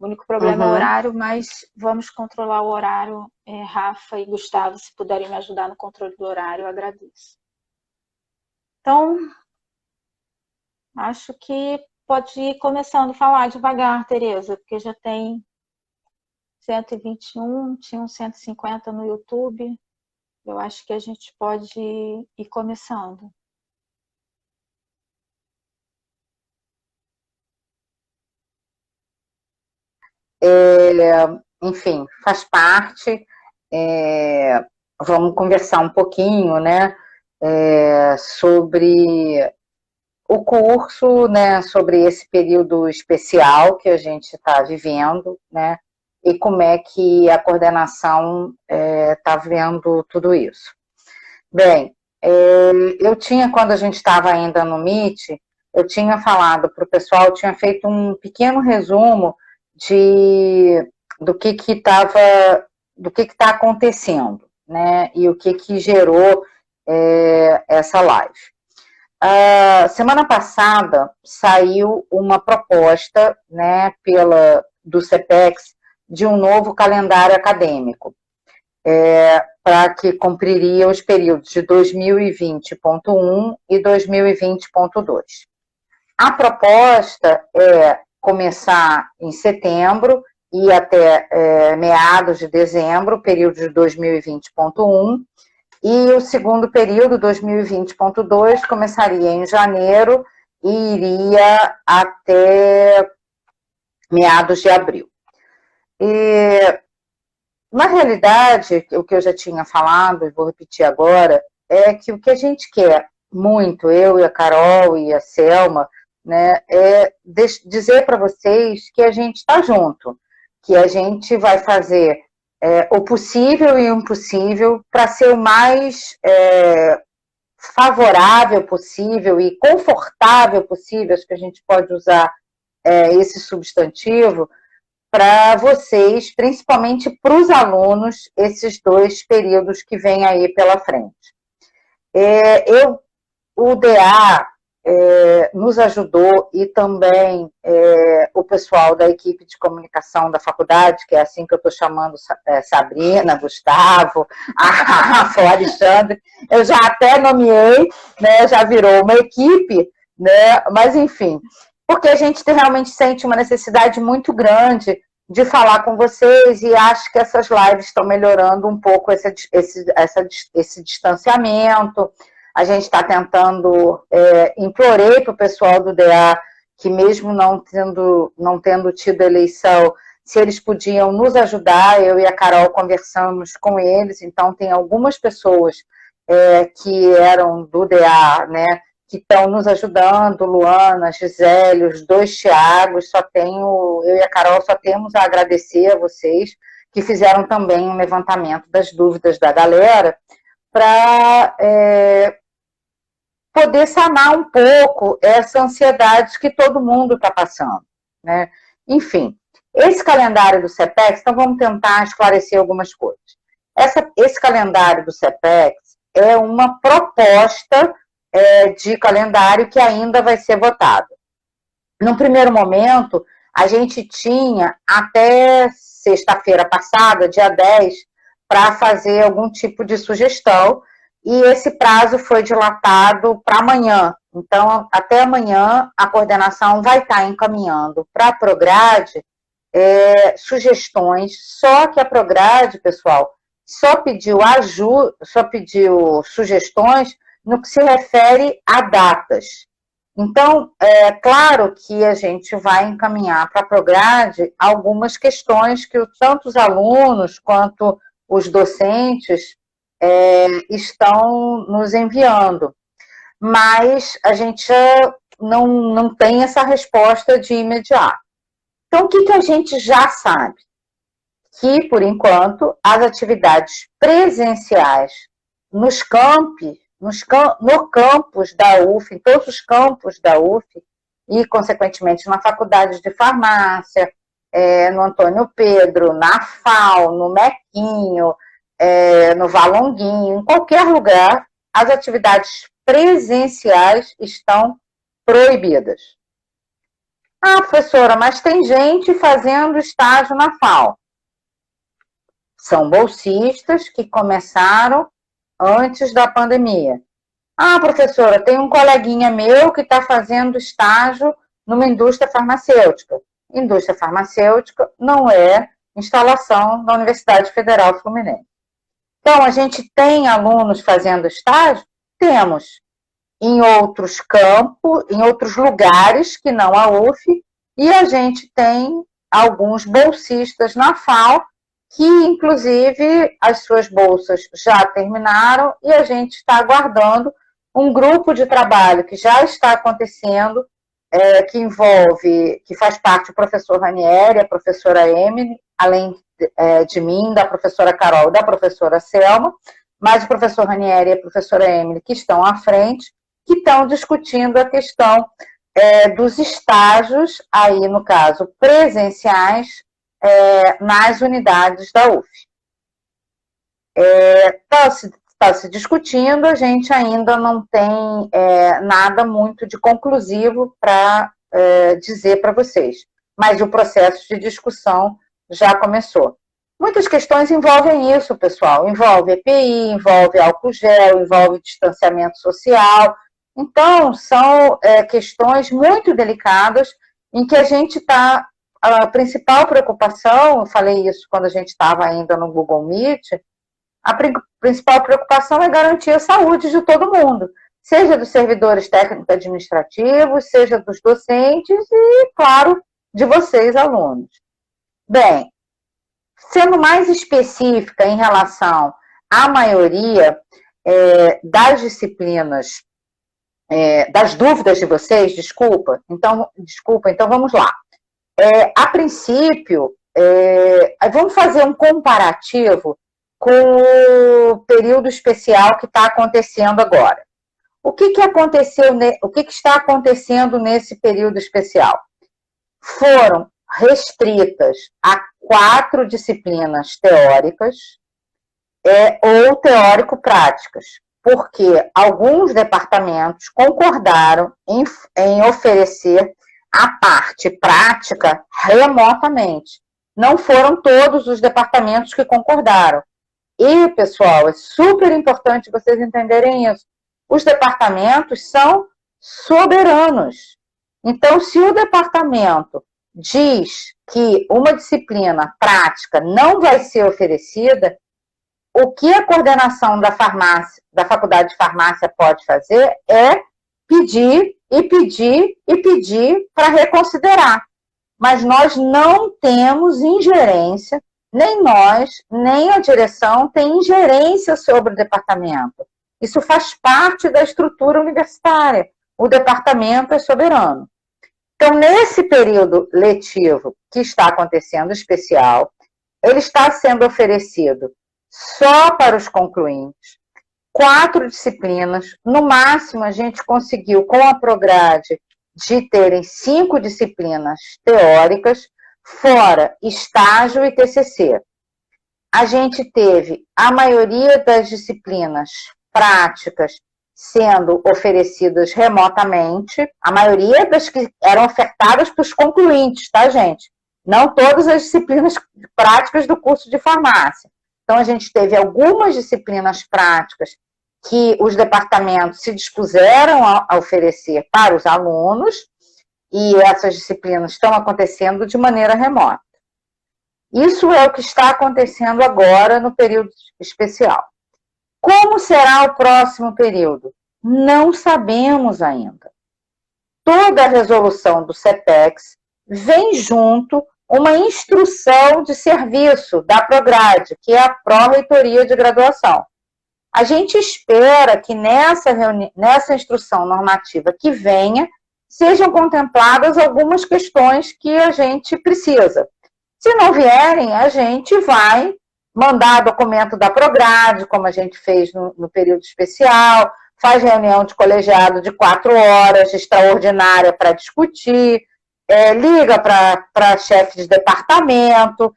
O único problema é o horário, mas vamos controlar o horário. Rafa e Gustavo, se puderem me ajudar no controle do horário, eu agradeço. Então, acho que pode ir começando a falar devagar, Tereza, porque já tem 121, tinha uns 150 no YouTube. Eu acho que a gente pode ir começando. Enfim, faz parte. Vamos conversar um pouquinho, né, sobre o curso, né, sobre esse período especial que a gente está vivendo, né, e como é que a coordenação está vendo tudo isso. Bem, eu tinha, quando a gente estava ainda no Meet, eu tinha falado para o pessoal, eu tinha feito um pequeno resumo do que está acontecendo, né, e o que gerou essa live. Semana passada saiu uma proposta, né, do CEPEX de um novo calendário acadêmico, para que cumpriria os períodos de 2020.1 e 2020.2. A proposta é começar em setembro e até meados de dezembro, período de 2020.1, e o segundo período, 2020.2, começaria em janeiro e iria até meados de abril. Na realidade, o que eu já tinha falado, e vou repetir agora, é que o que a gente quer muito, eu e a Carol e a Selma, né, é dizer para vocês que a gente está junto, que a gente vai fazer o possível e o impossível para ser o mais favorável possível e confortável possível, acho que a gente pode usar esse substantivo, para vocês, principalmente para os alunos, esses 2 períodos que vêm aí pela frente. O DA nos ajudou e também o pessoal da equipe de comunicação da faculdade, que é assim que eu estou chamando Sabrina, Gustavo, a Rafa, o Alexandre, eu já até nomeei, né, já virou uma equipe, né, mas enfim, porque a gente realmente sente uma necessidade muito grande de falar com vocês e acho que essas lives estão melhorando um pouco esse distanciamento. A gente está tentando, implorei para o pessoal do DA que mesmo não tendo tido eleição, se eles podiam nos ajudar, eu e a Carol conversamos com eles, então tem algumas pessoas que eram do DA, né, que estão nos ajudando, Luana, Gisele, os 2 Thiagos, eu e a Carol só temos a agradecer a vocês, que fizeram também um levantamento das dúvidas da galera, para poder sanar um pouco essa ansiedade que todo mundo está passando, né? Enfim, esse calendário do CEPEX, então vamos tentar esclarecer algumas coisas. Esse calendário do CEPEX é uma proposta de calendário que ainda vai ser votado. No primeiro momento, a gente tinha até sexta-feira passada, dia 10, para fazer algum tipo de sugestão, e esse prazo foi dilatado para amanhã. Então, até amanhã, a coordenação vai estar encaminhando para a Prograde sugestões, só que a Prograde, pessoal, só pediu sugestões no que se refere a datas. Então, é claro que a gente vai encaminhar para a Prograde algumas questões que tanto os alunos quanto os docentes estão nos enviando. Mas a gente não tem essa resposta de imediato. Então, o que a gente já sabe? Que, por enquanto, as atividades presenciais no campus da UF, em todos os campos da UF, e, consequentemente, na faculdade de farmácia, no Antônio Pedro, na FAO, no Mequinho, no Valonguinho, em qualquer lugar, as atividades presenciais estão proibidas. Ah, professora, mas tem gente fazendo estágio na FAO. São bolsistas que começaram antes da pandemia. Ah, professora, tem um coleguinha meu que está fazendo estágio numa indústria farmacêutica. Indústria farmacêutica não é instalação da Universidade Federal Fluminense. Então, a gente tem alunos fazendo estágio? Temos. Em outros campos, em outros lugares que não a UF, e a gente tem alguns bolsistas na FAO, que inclusive as suas bolsas já terminaram e a gente está aguardando um grupo de trabalho que já está acontecendo, que faz parte do professor Ranieri, a professora Emily, além de mim, da professora Carol e da professora Selma, mas o professor Ranieri e a professora Emily, que estão à frente, que estão discutindo a questão dos estágios, aí no caso presenciais, nas unidades da UF. Está se discutindo, a gente ainda não tem nada muito de conclusivo para dizer para vocês, mas o processo de discussão já começou. Muitas questões envolvem isso, pessoal, envolve EPI, envolve álcool gel, envolve distanciamento social. Então, são questões muito delicadas em que a gente está... A principal preocupação, eu falei isso quando a gente estava ainda no Google Meet, a principal preocupação é garantir a saúde de todo mundo, seja dos servidores técnico-administrativos, seja dos docentes e, claro, de vocês, alunos. Bem, sendo mais específica em relação à maioria das disciplinas, das dúvidas de vocês, desculpa, então vamos lá. A princípio, vamos fazer um comparativo com o período especial que está acontecendo agora. O que está acontecendo nesse período especial? Foram restritas a 4 disciplinas teóricas ou teórico-práticas, porque alguns departamentos concordaram em oferecer a parte prática remotamente. Não foram todos os departamentos que concordaram. E, pessoal, é super importante vocês entenderem isso. Os departamentos são soberanos. Então, se o departamento diz que uma disciplina prática não vai ser oferecida, o que a coordenação da Faculdade de Farmácia pode fazer é pedir para reconsiderar. Mas nós não temos ingerência, nem nós, nem a direção tem ingerência sobre o departamento. Isso faz parte da estrutura universitária. O departamento é soberano. Então, nesse período letivo que está acontecendo especial, ele está sendo oferecido só para os concluintes, 4 disciplinas, no máximo a gente conseguiu com a Prograde de terem 5 disciplinas teóricas, fora estágio e TCC. A gente teve a maioria das disciplinas práticas sendo oferecidas remotamente, a maioria das que eram ofertadas para os concluintes, tá, gente? Não todas as disciplinas práticas do curso de farmácia. Então, a gente teve algumas disciplinas práticas que os departamentos se dispuseram a oferecer para os alunos, e essas disciplinas estão acontecendo de maneira remota. Isso é o que está acontecendo agora no período especial. Como será o próximo período? Não sabemos ainda. Toda a resolução do CEPEX vem junto uma instrução de serviço da Prograde, que é a Pró-Reitoria de Graduação. A gente espera que nessa instrução normativa que venha, sejam contempladas algumas questões que a gente precisa. Se não vierem, a gente vai mandar documento da Prograde, como a gente fez no período especial, faz reunião de colegiado de 4 horas, extraordinária para discutir, liga para chefe de departamento,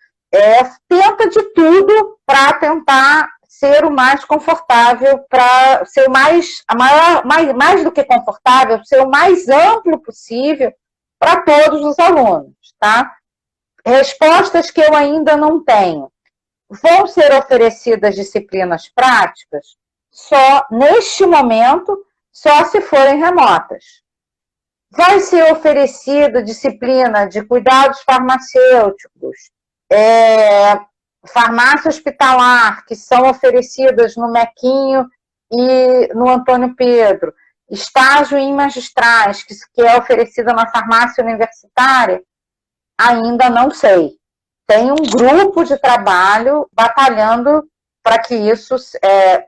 tenta de tudo para tentar ser o mais confortável, para ser mais do que confortável, ser o mais amplo possível, para todos os alunos, tá? Respostas que eu ainda não tenho. Vão ser oferecidas disciplinas práticas só, neste momento, só se forem remotas. Vai ser oferecida disciplina de cuidados farmacêuticos, farmácia hospitalar, que são oferecidas no Mequinho e no Antônio Pedro, estágio em magistrais, que é oferecida na farmácia universitária, ainda não sei. Tem um grupo de trabalho batalhando para que isso,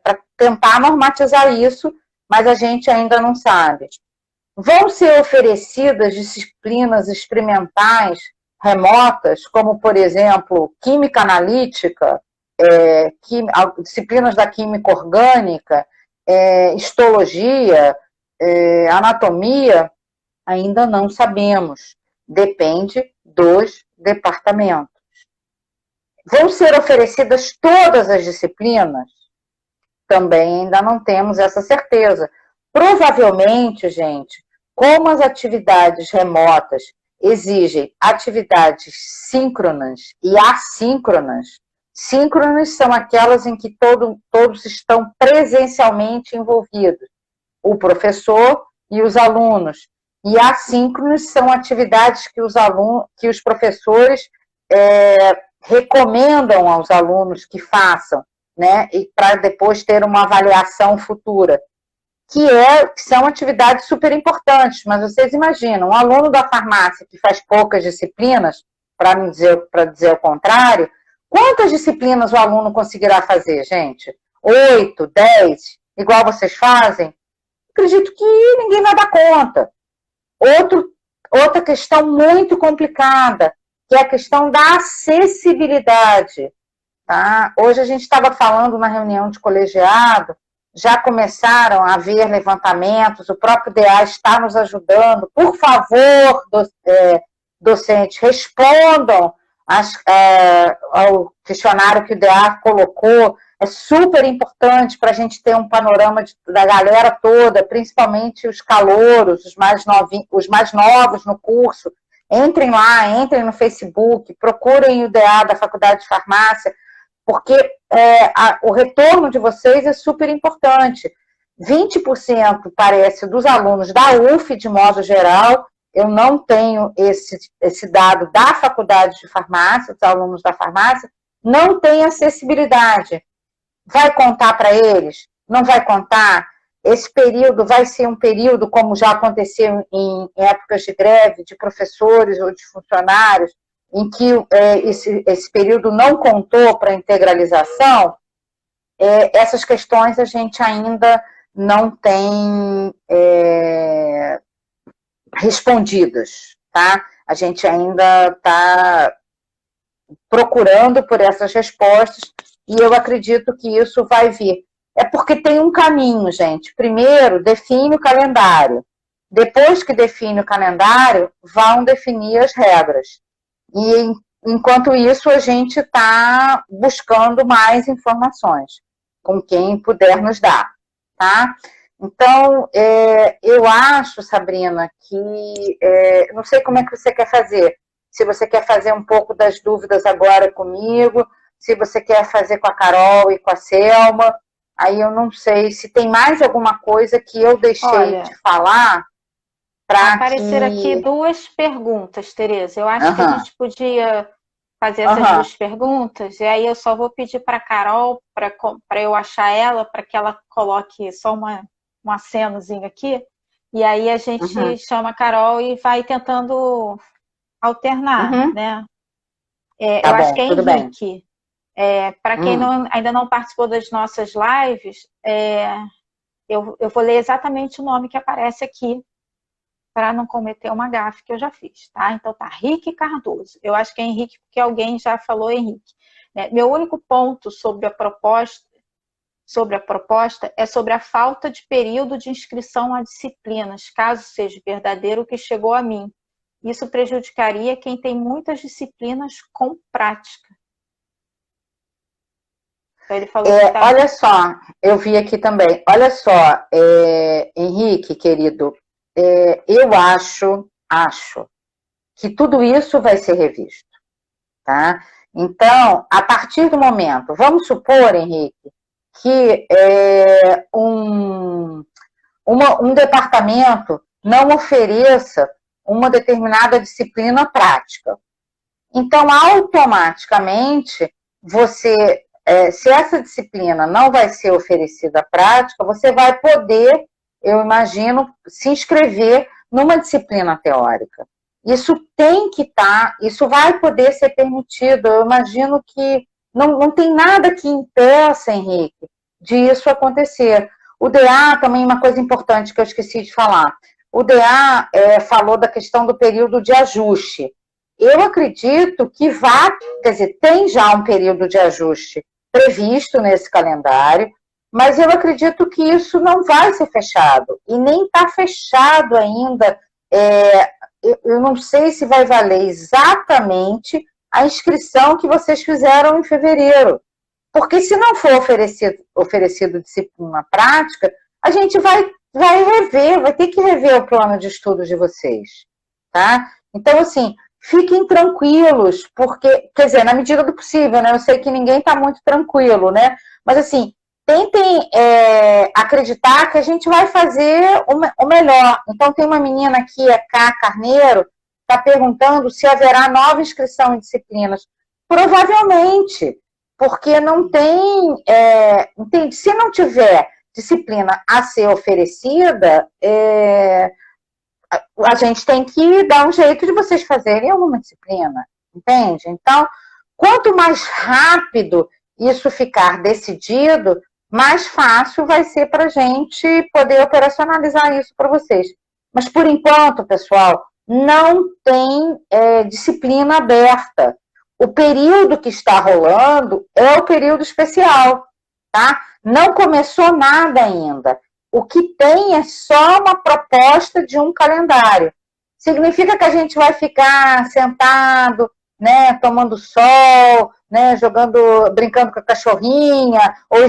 para tentar normatizar isso, mas a gente ainda não sabe. Vão ser oferecidas disciplinas experimentais remotas, como, por exemplo, química analítica, disciplinas da química orgânica, histologia, anatomia, ainda não sabemos. Depende dos departamentos. Vão ser oferecidas todas as disciplinas? Também ainda não temos essa certeza. Provavelmente, gente, como as atividades remotas exigem atividades síncronas e assíncronas, síncronas são aquelas em que todos estão presencialmente envolvidos, o professor e os alunos. E assíncronos são atividades que os professores recomendam aos alunos que façam, né? E para depois ter uma avaliação futura, que são atividades super importantes. Mas vocês imaginam, um aluno da farmácia que faz poucas disciplinas, para dizer o contrário, quantas disciplinas o aluno conseguirá fazer, gente? 8, 10, igual vocês fazem? Acredito que ninguém vai dar conta. Outra questão muito complicada, que é a questão da acessibilidade. Tá? Hoje a gente estava falando na reunião de colegiado, já começaram a haver levantamentos, o próprio DA está nos ajudando. Por favor, docentes, respondam ao questionário que o DA colocou. É super importante para a gente ter um panorama da galera toda, principalmente os calouros, os mais novos no curso. Entrem lá, entrem no Facebook, procurem o DA da Faculdade de Farmácia, porque o retorno de vocês é super importante. 20% parece dos alunos da UF, de modo geral, eu não tenho esse dado da Faculdade de Farmácia, dos alunos da farmácia, não tem acessibilidade. Vai contar para eles? Não vai contar? Esse período vai ser um período, como já aconteceu em épocas de greve, de professores ou de funcionários, em que esse período não contou para a integralização? Essas questões a gente ainda não tem respondidas, tá? A gente ainda está procurando por essas respostas e eu acredito que isso vai vir. É porque tem um caminho, gente. Primeiro, define o calendário. Depois que define o calendário, vão definir as regras. E, enquanto isso, a gente está buscando mais informações com quem puder nos dar, tá? Então, eu acho, Sabrina, que... não sei como é que você quer fazer. Se você quer fazer um pouco das dúvidas agora comigo, se você quer fazer com a Carol e com a Selma, aí eu não sei se tem mais alguma coisa que eu deixei de falar para aparecer aqui 2 perguntas, Tereza. Eu acho que a gente podia fazer essas 2 perguntas, e aí eu só vou pedir para a Carol, para eu achar ela, para que ela coloque só um acenozinho aqui, e aí a gente chama a Carol e vai tentando alternar, né? Tá eu bom, acho que é tudo Henrique. Para quem ainda não participou das nossas lives, eu vou ler exatamente o nome que aparece aqui, para não cometer uma gafe que eu já fiz, tá? Então tá, Rick Cardoso. Eu acho que é Henrique, porque alguém já falou Henrique. Meu único ponto sobre a proposta é sobre a falta de período de inscrição a disciplinas, caso seja verdadeiro o que chegou a mim. Isso prejudicaria quem tem muitas disciplinas com prática. Então, ele falou olha só, eu vi aqui também. Olha só, Henrique, querido, eu acho que tudo isso vai ser revisto, tá? Então, a partir do momento, vamos supor, Henrique, que um departamento não ofereça uma determinada disciplina prática. Então, automaticamente, você, se essa disciplina não vai ser oferecida prática, você vai poder, eu imagino, se inscrever numa disciplina teórica. Isso tem que estar, isso vai poder ser permitido. Eu imagino que não tem nada que impeça, Henrique, de isso acontecer. O DA também, uma coisa importante que eu esqueci de falar. O DA falou da questão do período de ajuste. Eu acredito que quer dizer, tem já um período de ajuste previsto nesse calendário, mas eu acredito que isso não vai ser fechado, e nem está fechado ainda. Eu não sei se vai valer exatamente a inscrição que vocês fizeram em fevereiro, porque se não for oferecido disciplina prática, a gente vai ter que rever o plano de estudos de vocês, tá? Então, assim, fiquem tranquilos, porque, quer dizer, na medida do possível, né? Eu sei que ninguém está muito tranquilo, né? Mas, assim, tentem acreditar que a gente vai fazer o melhor. Então, tem uma menina aqui, a Cá Carneiro, está perguntando se haverá nova inscrição em disciplinas. Provavelmente, porque não tem, entende? Se não tiver disciplina a ser oferecida, a gente tem que dar um jeito de vocês fazerem alguma disciplina, entende? Então, quanto mais rápido isso ficar decidido, mais fácil vai ser para a gente poder operacionalizar isso para vocês. Mas, por enquanto, pessoal, não tem disciplina aberta. O período que está rolando é o período especial, tá? Não começou nada ainda. O que tem é só uma proposta de um calendário. Significa que a gente vai ficar sentado, né, tomando sol, né, brincando com a cachorrinha, ou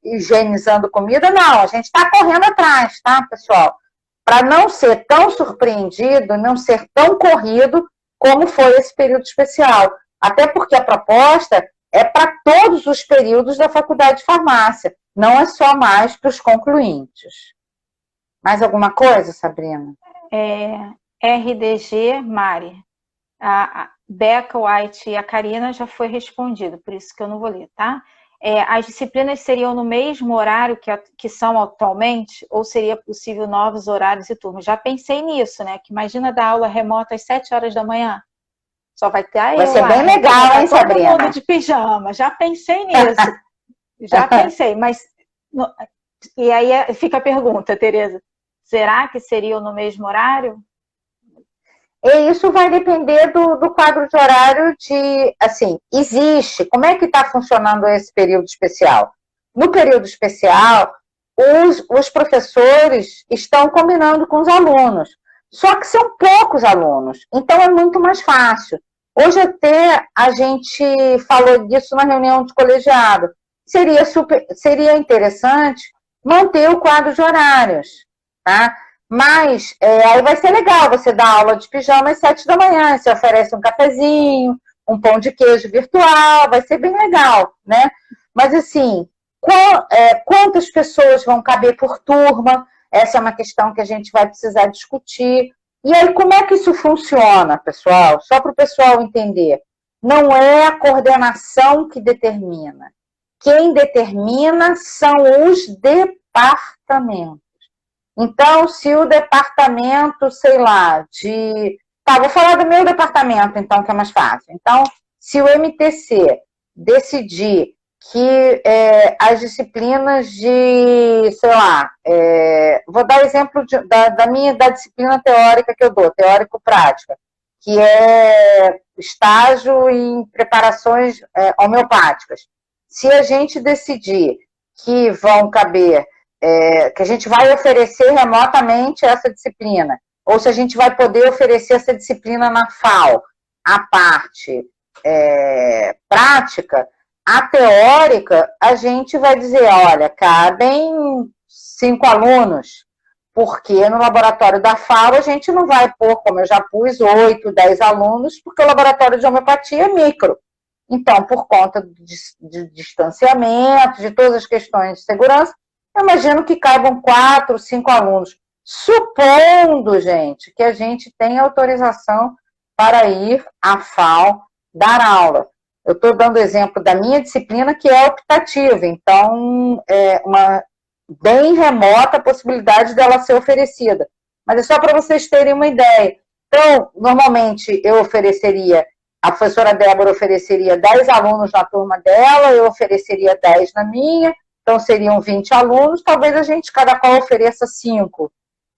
higienizando comida. Não, a gente está correndo atrás, tá, pessoal? Para não ser tão surpreendido, não ser tão corrido como foi esse período especial. Até porque a proposta é para todos os períodos da faculdade de farmácia, não é só mais para os concluintes. Mais alguma coisa, Sabrina? RDG, Mari. A Becca White e a Karina já foi respondido, por isso que eu não vou ler, tá? As disciplinas seriam no mesmo horário que são atualmente, ou seria possível novos horários e turmas? Já pensei nisso, né? Que imagina dar aula remota às 7 horas da manhã. Só vai ter vai ser bem legal, hein, Sabrina? Todo mundo de pijama. Já pensei nisso. Já pensei, mas... E aí fica a pergunta, Tereza. Será que seriam no mesmo horário? E isso vai depender do quadro de horário assim, existe. Como é que está funcionando esse período especial? No período especial, os professores estão combinando com os alunos. Só que são poucos alunos, então é muito mais fácil. Hoje até a gente falou disso na reunião de colegiado. Seria interessante manter o quadro de horários, tá? Mas aí vai ser legal, você dá aula de pijama às 7 da manhã, você oferece um cafezinho, um pão de queijo virtual, vai ser bem legal, né? Mas assim, quantas pessoas vão caber por turma? Essa é uma questão que a gente vai precisar discutir. E aí, como é que isso funciona, pessoal? Só para o pessoal entender. Não é a coordenação que determina. Quem determina são os departamentos. Então, se o departamento, sei lá, vou falar do meu departamento, então, que é mais fácil. Então, se o MTC decidir que as disciplinas de, sei lá, vou dar exemplo da disciplina teórica que eu dou, teórico-prática, que é estágio em preparações homeopáticas. Se a gente decidir que vão caber, que a gente vai oferecer remotamente essa disciplina, ou se a gente vai poder oferecer essa disciplina na FAO, a parte prática, a teórica, a gente vai dizer, olha, cabem 5 alunos, Porque no laboratório da FAO a gente não vai pôr, como eu já pus, 8, 10 alunos, porque o laboratório de homeopatia é micro. Então, por conta de distanciamento, de todas as questões de segurança, eu imagino que caibam 4, 5 alunos. Supondo, gente, que a gente tem autorização para ir à FAO dar aula. Eu estou dando exemplo da minha disciplina, que é optativa, então é uma bem remota a possibilidade dela ser oferecida. Mas é só para vocês terem uma ideia. Então, normalmente eu ofereceria, a professora Débora ofereceria 10 alunos na turma dela, eu ofereceria 10 na minha, então seriam 20 alunos, talvez a gente, cada qual ofereça 5.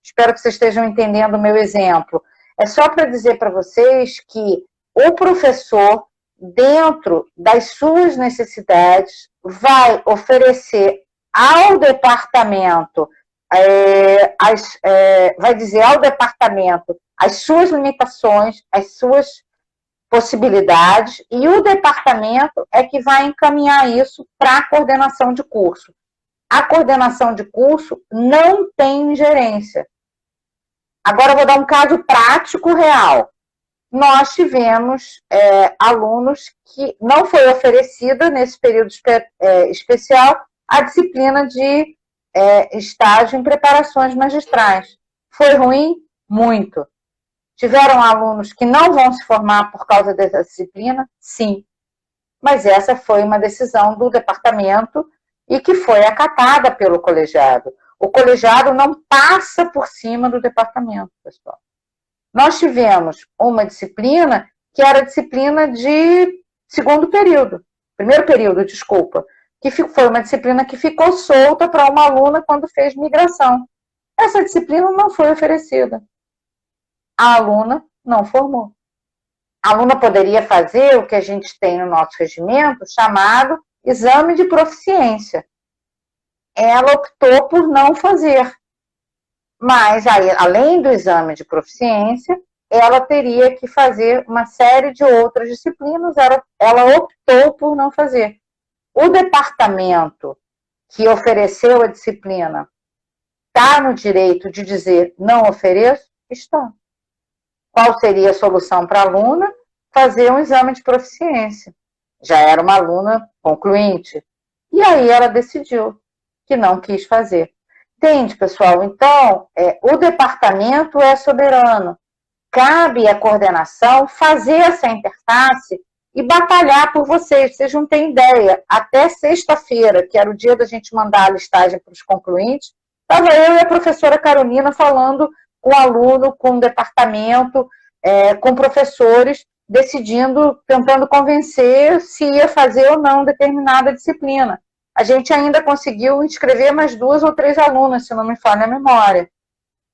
Espero que vocês estejam entendendo o meu exemplo. É só para dizer para vocês que o professor, dentro das suas necessidades, vai oferecer ao departamento, vai dizer ao departamento as suas limitações, as suas possibilidades, e o departamento é que vai encaminhar isso para a coordenação de curso. A coordenação de curso não tem ingerência. Agora eu vou dar um caso prático real. Nós tivemos alunos que não foi oferecida nesse período especial a disciplina de estágio em preparações magistrais. Foi ruim? Muito. Tiveram alunos que não vão se formar por causa dessa disciplina? Sim. Mas essa foi uma decisão do departamento e que foi acatada pelo colegiado. O colegiado não passa por cima do departamento, pessoal. Nós tivemos uma disciplina que era a disciplina de primeiro período, desculpa, que foi uma disciplina que ficou solta para uma aluna quando fez migração. Essa disciplina não foi oferecida. A aluna não formou. A aluna poderia fazer o que a gente tem no nosso regimento, chamado exame de proficiência. Ela optou por não fazer. Mas, aí, além do exame de proficiência, ela teria que fazer uma série de outras disciplinas, ela optou por não fazer. O departamento que ofereceu a disciplina está no direito de dizer não ofereço? Está. Qual seria a solução para a aluna? Fazer um exame de proficiência. Já era uma aluna concluinte. E aí ela decidiu que não quis fazer. Entende, pessoal? Então, o departamento é soberano. Cabe à coordenação fazer essa interface e batalhar por vocês. Vocês não têm ideia. Até sexta-feira, que era o dia da gente mandar a listagem para os concluintes, estava eu e a professora Carolina falando com o aluno, com o departamento, com professores, decidindo, tentando convencer se ia fazer ou não determinada disciplina. A gente ainda conseguiu inscrever mais 2 ou 3 alunas, se não me falha a memória.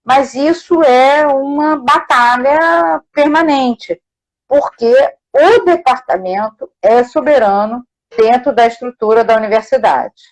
Mas isso é uma batalha permanente, porque o departamento é soberano dentro da estrutura da universidade.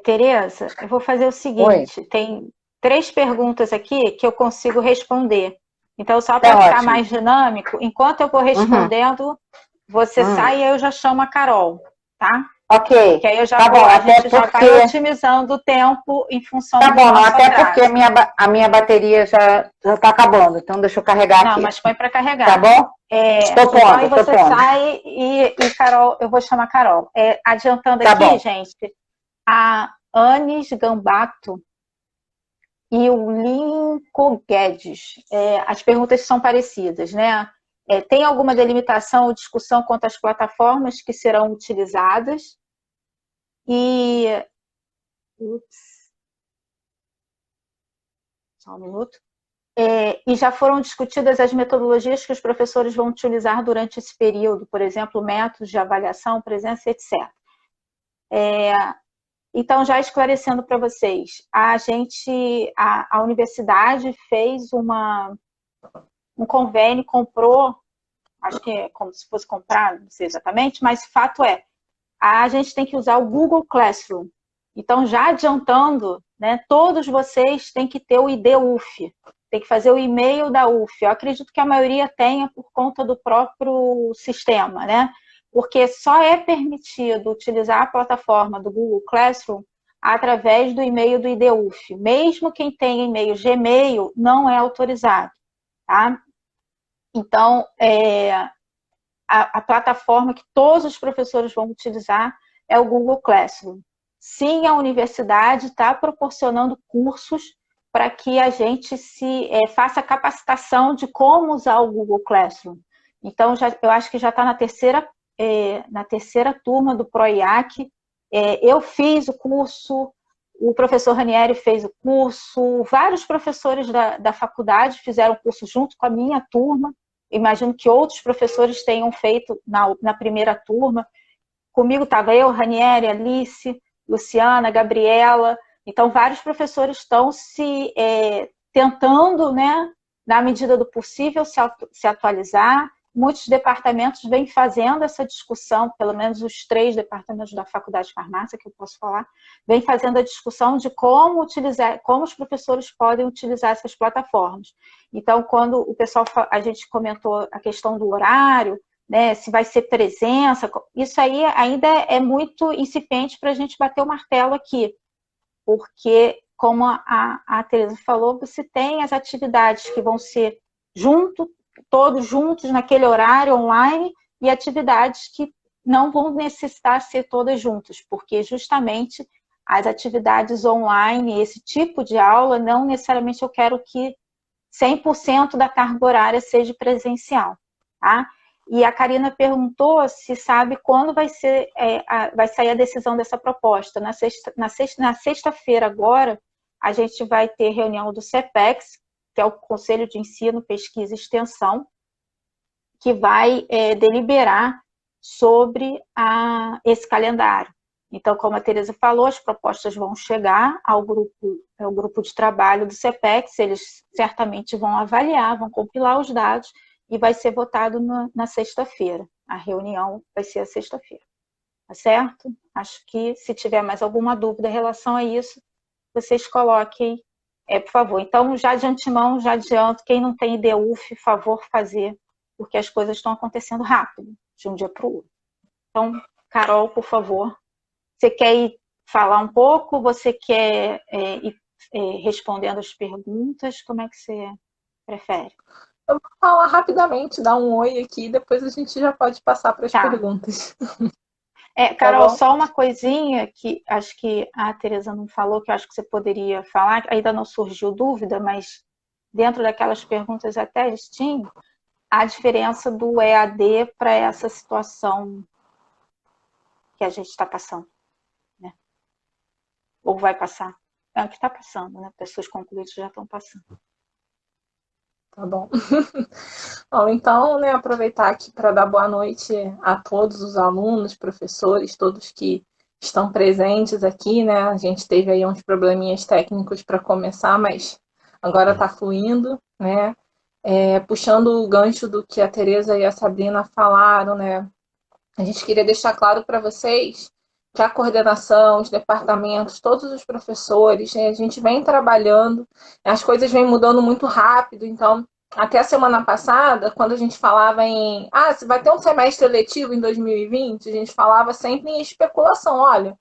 Tereza, eu vou fazer o seguinte, tem 3 perguntas aqui que eu consigo responder. Então, só para ficar mais dinâmico, enquanto eu vou respondendo, você sai e eu já chamo a Carol, tá? Ok. Que aí eu já tá bom, a gente já vai otimizando o tempo em função do nosso até atraso. porque a minha bateria já está acabando, então deixa eu carregar aqui. Não, mas põe para carregar. Tá bom? Estou pondo, então aí você sai e Carol, eu vou chamar a Carol. Adiantando tá aqui, bom. gente, a Anis Gambato e o Linco Guedes. As perguntas são parecidas, né? Tem alguma delimitação ou discussão quanto às plataformas que serão utilizadas? E... Só um minuto. E já foram discutidas as metodologias que os professores vão utilizar durante esse período, por exemplo, métodos de avaliação, presença, etc. Então, já esclarecendo para vocês, a universidade fez um convênio, comprou, acho que é como se fosse comprar, não sei exatamente, mas o fato é, a gente tem que usar o Google Classroom. Então, já adiantando, né, todos vocês têm que ter o ID UF, tem que fazer o e-mail da UF. Eu acredito que a maioria tenha por conta do próprio sistema, né? Porque só é permitido utilizar a plataforma do Google Classroom através do e-mail do IDUF. Mesmo quem tem e-mail Gmail, não é autorizado, tá? Então, a plataforma que todos os professores vão utilizar é o Google Classroom. Sim, a universidade está proporcionando cursos para que a gente faça capacitação de como usar o Google Classroom. Então, eu acho que já está na terceira turma do PROIAC. Eu fiz o curso, o professor Ranieri fez o curso, vários professores da faculdade fizeram o curso junto com a minha turma. Imagino que outros professores tenham feito na primeira turma. Comigo estava eu, Ranieri, Alice, Luciana, Gabriela. Então, vários professores estão tentando, né, na medida do possível, se atualizar. Muitos departamentos vêm fazendo essa discussão, pelo menos os 3 departamentos da Faculdade de Farmácia, que eu posso falar, vêm fazendo a discussão de como os professores podem utilizar essas plataformas. Então, quando a gente comentou a questão do horário, né, se vai ser presença, isso aí ainda é muito incipiente para a gente bater o martelo aqui, porque, como a Tereza falou, você tem as atividades que vão ser todos juntos naquele horário online, e atividades que não vão necessitar ser todas juntas, porque justamente as atividades online, esse tipo de aula, não necessariamente eu quero que 100% da carga horária seja presencial, tá? E a Karina perguntou se sabe quando vai sair a decisão dessa proposta. Na sexta-feira agora, a gente vai ter reunião do CEPEX, que é o Conselho de Ensino, Pesquisa e Extensão, que vai deliberar sobre esse calendário. Então, como a Tereza falou, as propostas vão chegar ao grupo de trabalho do CEPEX, eles certamente vão avaliar, vão compilar os dados e vai ser votado na sexta-feira. A reunião vai ser a sexta-feira, tá certo? Acho que, se tiver mais alguma dúvida em relação a isso, vocês coloquem, por favor. Então, já de antemão, já adianto, quem não tem IDUF, favor fazer, porque as coisas estão acontecendo rápido, de um dia para o outro. Então, Carol, por favor, você quer ir falar um pouco? Você quer ir respondendo as perguntas? Como é que você prefere? Eu vou falar rapidamente, dar um oi aqui, depois a gente já pode passar para as perguntas. Carol, só uma coisinha que acho que a Tereza não falou, que eu acho que você poderia falar, ainda não surgiu dúvida, mas dentro daquelas perguntas até eles tinham, a diferença do EAD para essa situação que a gente está passando, né? Ou vai passar. É o que está passando, né? Pessoas concluídas já estão passando. Tá bom. Bom, então, né, aproveitar aqui para dar boa noite a todos os alunos, professores, todos que estão presentes aqui, né? A gente teve aí uns probleminhas técnicos para começar, mas agora está fluindo, né? Puxando o gancho do que a Tereza e a Sabrina falaram, né? A gente queria deixar claro para vocês que a coordenação, os departamentos, todos os professores, né, a gente vem trabalhando, as coisas vêm mudando muito rápido, então, até a semana passada, quando a gente falava se vai ter um semestre letivo em 2020, a gente falava sempre em especulação, olha,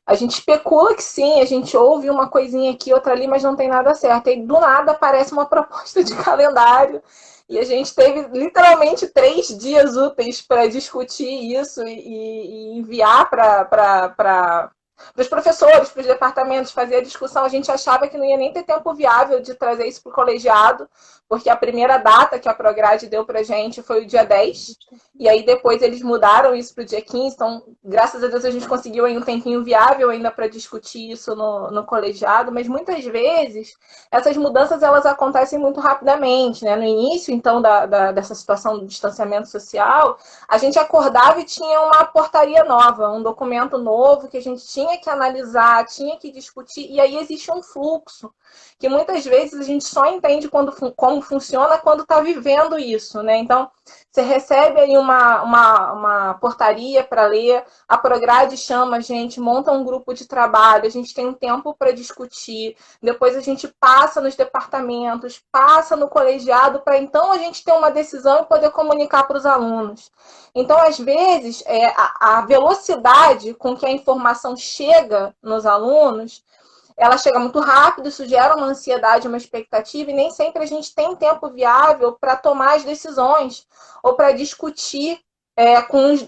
a gente especula que sim, a gente ouve uma coisinha aqui, outra ali, mas não tem nada certo. E do nada aparece uma proposta de calendário e a gente teve literalmente 3 dias úteis para discutir isso e enviar para os professores, para os departamentos, fazer a discussão. A gente achava que não ia nem ter tempo viável de trazer isso para o colegiado, porque a primeira data que a Prograde deu para a gente foi o dia 10, e aí depois eles mudaram isso para o dia 15, então, graças a Deus, a gente conseguiu aí um tempinho viável ainda para discutir isso no colegiado, mas muitas vezes essas mudanças elas acontecem muito rapidamente, né? No início, então, dessa situação do distanciamento social, a gente acordava e tinha uma portaria nova, um documento novo que a gente tinha que analisar, tinha que discutir, e aí existe um fluxo que muitas vezes a gente só entende como funciona quando está vivendo isso, né? Então, Você recebe aí uma portaria para ler, a Prograde chama a gente, monta um grupo de trabalho, a gente tem um tempo para discutir, depois a gente passa nos departamentos, passa no colegiado, para então a gente ter uma decisão e poder comunicar para os alunos. Então, às vezes, a velocidade com que a informação chega nos alunos, ela chega muito rápido, isso gera uma ansiedade, uma expectativa, e nem sempre a gente tem tempo viável para tomar as decisões ou para discutir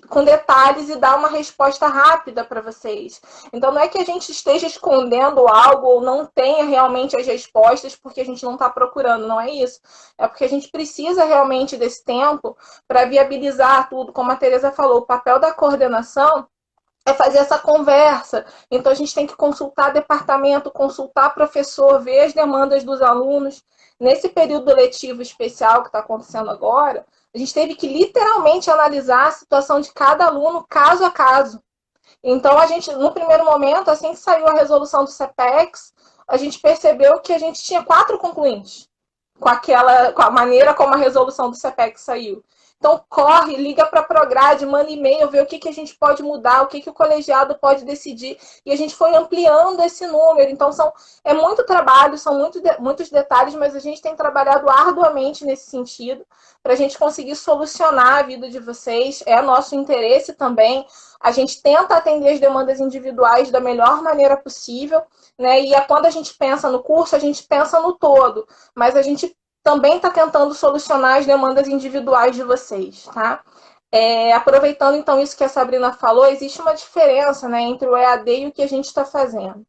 com detalhes e dar uma resposta rápida para vocês. Então, não é que a gente esteja escondendo algo ou não tenha realmente as respostas porque a gente não está procurando, não é isso. É porque a gente precisa realmente desse tempo para viabilizar tudo. Como a Tereza falou, o papel da coordenação é fazer essa conversa. Então, a gente tem que consultar departamento, consultar professor, ver as demandas dos alunos. Nesse período letivo especial que está acontecendo agora, a gente teve que literalmente analisar a situação de cada aluno, caso a caso. Então, a gente, no primeiro momento, assim que saiu a resolução do CPEX, a gente percebeu que a gente tinha 4 concluintes com a maneira como a resolução do CPEX saiu. Então, corre, liga para a Prograde, manda e-mail, vê o que a gente pode mudar, o que o colegiado pode decidir. E a gente foi ampliando esse número. Então, é muito trabalho, são muitos detalhes, mas a gente tem trabalhado arduamente nesse sentido para a gente conseguir solucionar a vida de vocês. É nosso interesse também. A gente tenta atender as demandas individuais da melhor maneira possível, né? E quando a gente pensa no curso, a gente pensa no todo. Mas a gente também está tentando solucionar as demandas individuais de vocês, tá? Aproveitando, então, isso que a Sabrina falou, existe uma diferença, né, entre o EAD e o que a gente está fazendo.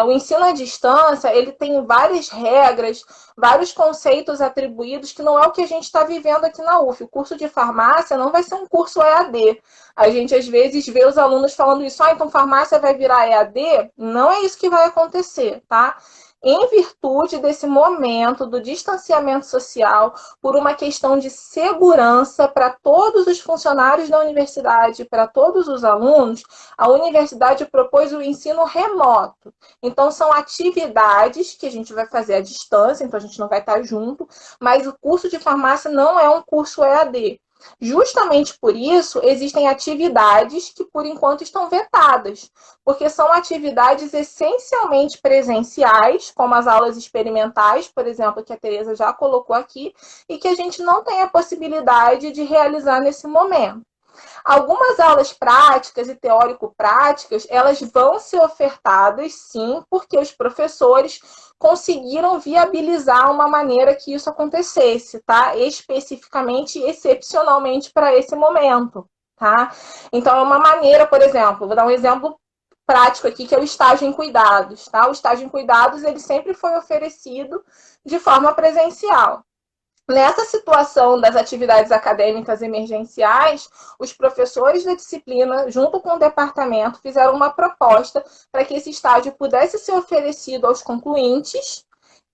O ensino à distância, ele tem várias regras, vários conceitos atribuídos, que não é o que a gente está vivendo aqui na UF. O curso de farmácia não vai ser um curso EAD. A gente, às vezes, vê os alunos falando isso, então farmácia vai virar EAD? Não é isso que vai acontecer, tá? Em virtude desse momento do distanciamento social, por uma questão de segurança para todos os funcionários da universidade, para todos os alunos, a universidade propôs o ensino remoto. Então, são atividades que a gente vai fazer à distância, então a gente não vai estar junto, mas o curso de farmácia não é um curso EAD. Justamente por isso, existem atividades que, por enquanto, estão vetadas, porque são atividades essencialmente presenciais, como as aulas experimentais, por exemplo, que a Tereza já colocou aqui, e que a gente não tem a possibilidade de realizar nesse momento. Algumas aulas práticas e teórico-práticas, elas vão ser ofertadas, sim, porque os professores conseguiram viabilizar uma maneira que isso acontecesse, tá? Especificamente, excepcionalmente para esse momento, tá? Então, é uma maneira, por exemplo, vou dar um exemplo prático aqui, que é o estágio em cuidados, tá? O estágio em cuidados, ele sempre foi oferecido de forma presencial. Nessa situação das atividades acadêmicas emergenciais, os professores da disciplina, junto com o departamento, fizeram uma proposta para que esse estágio pudesse ser oferecido aos concluintes,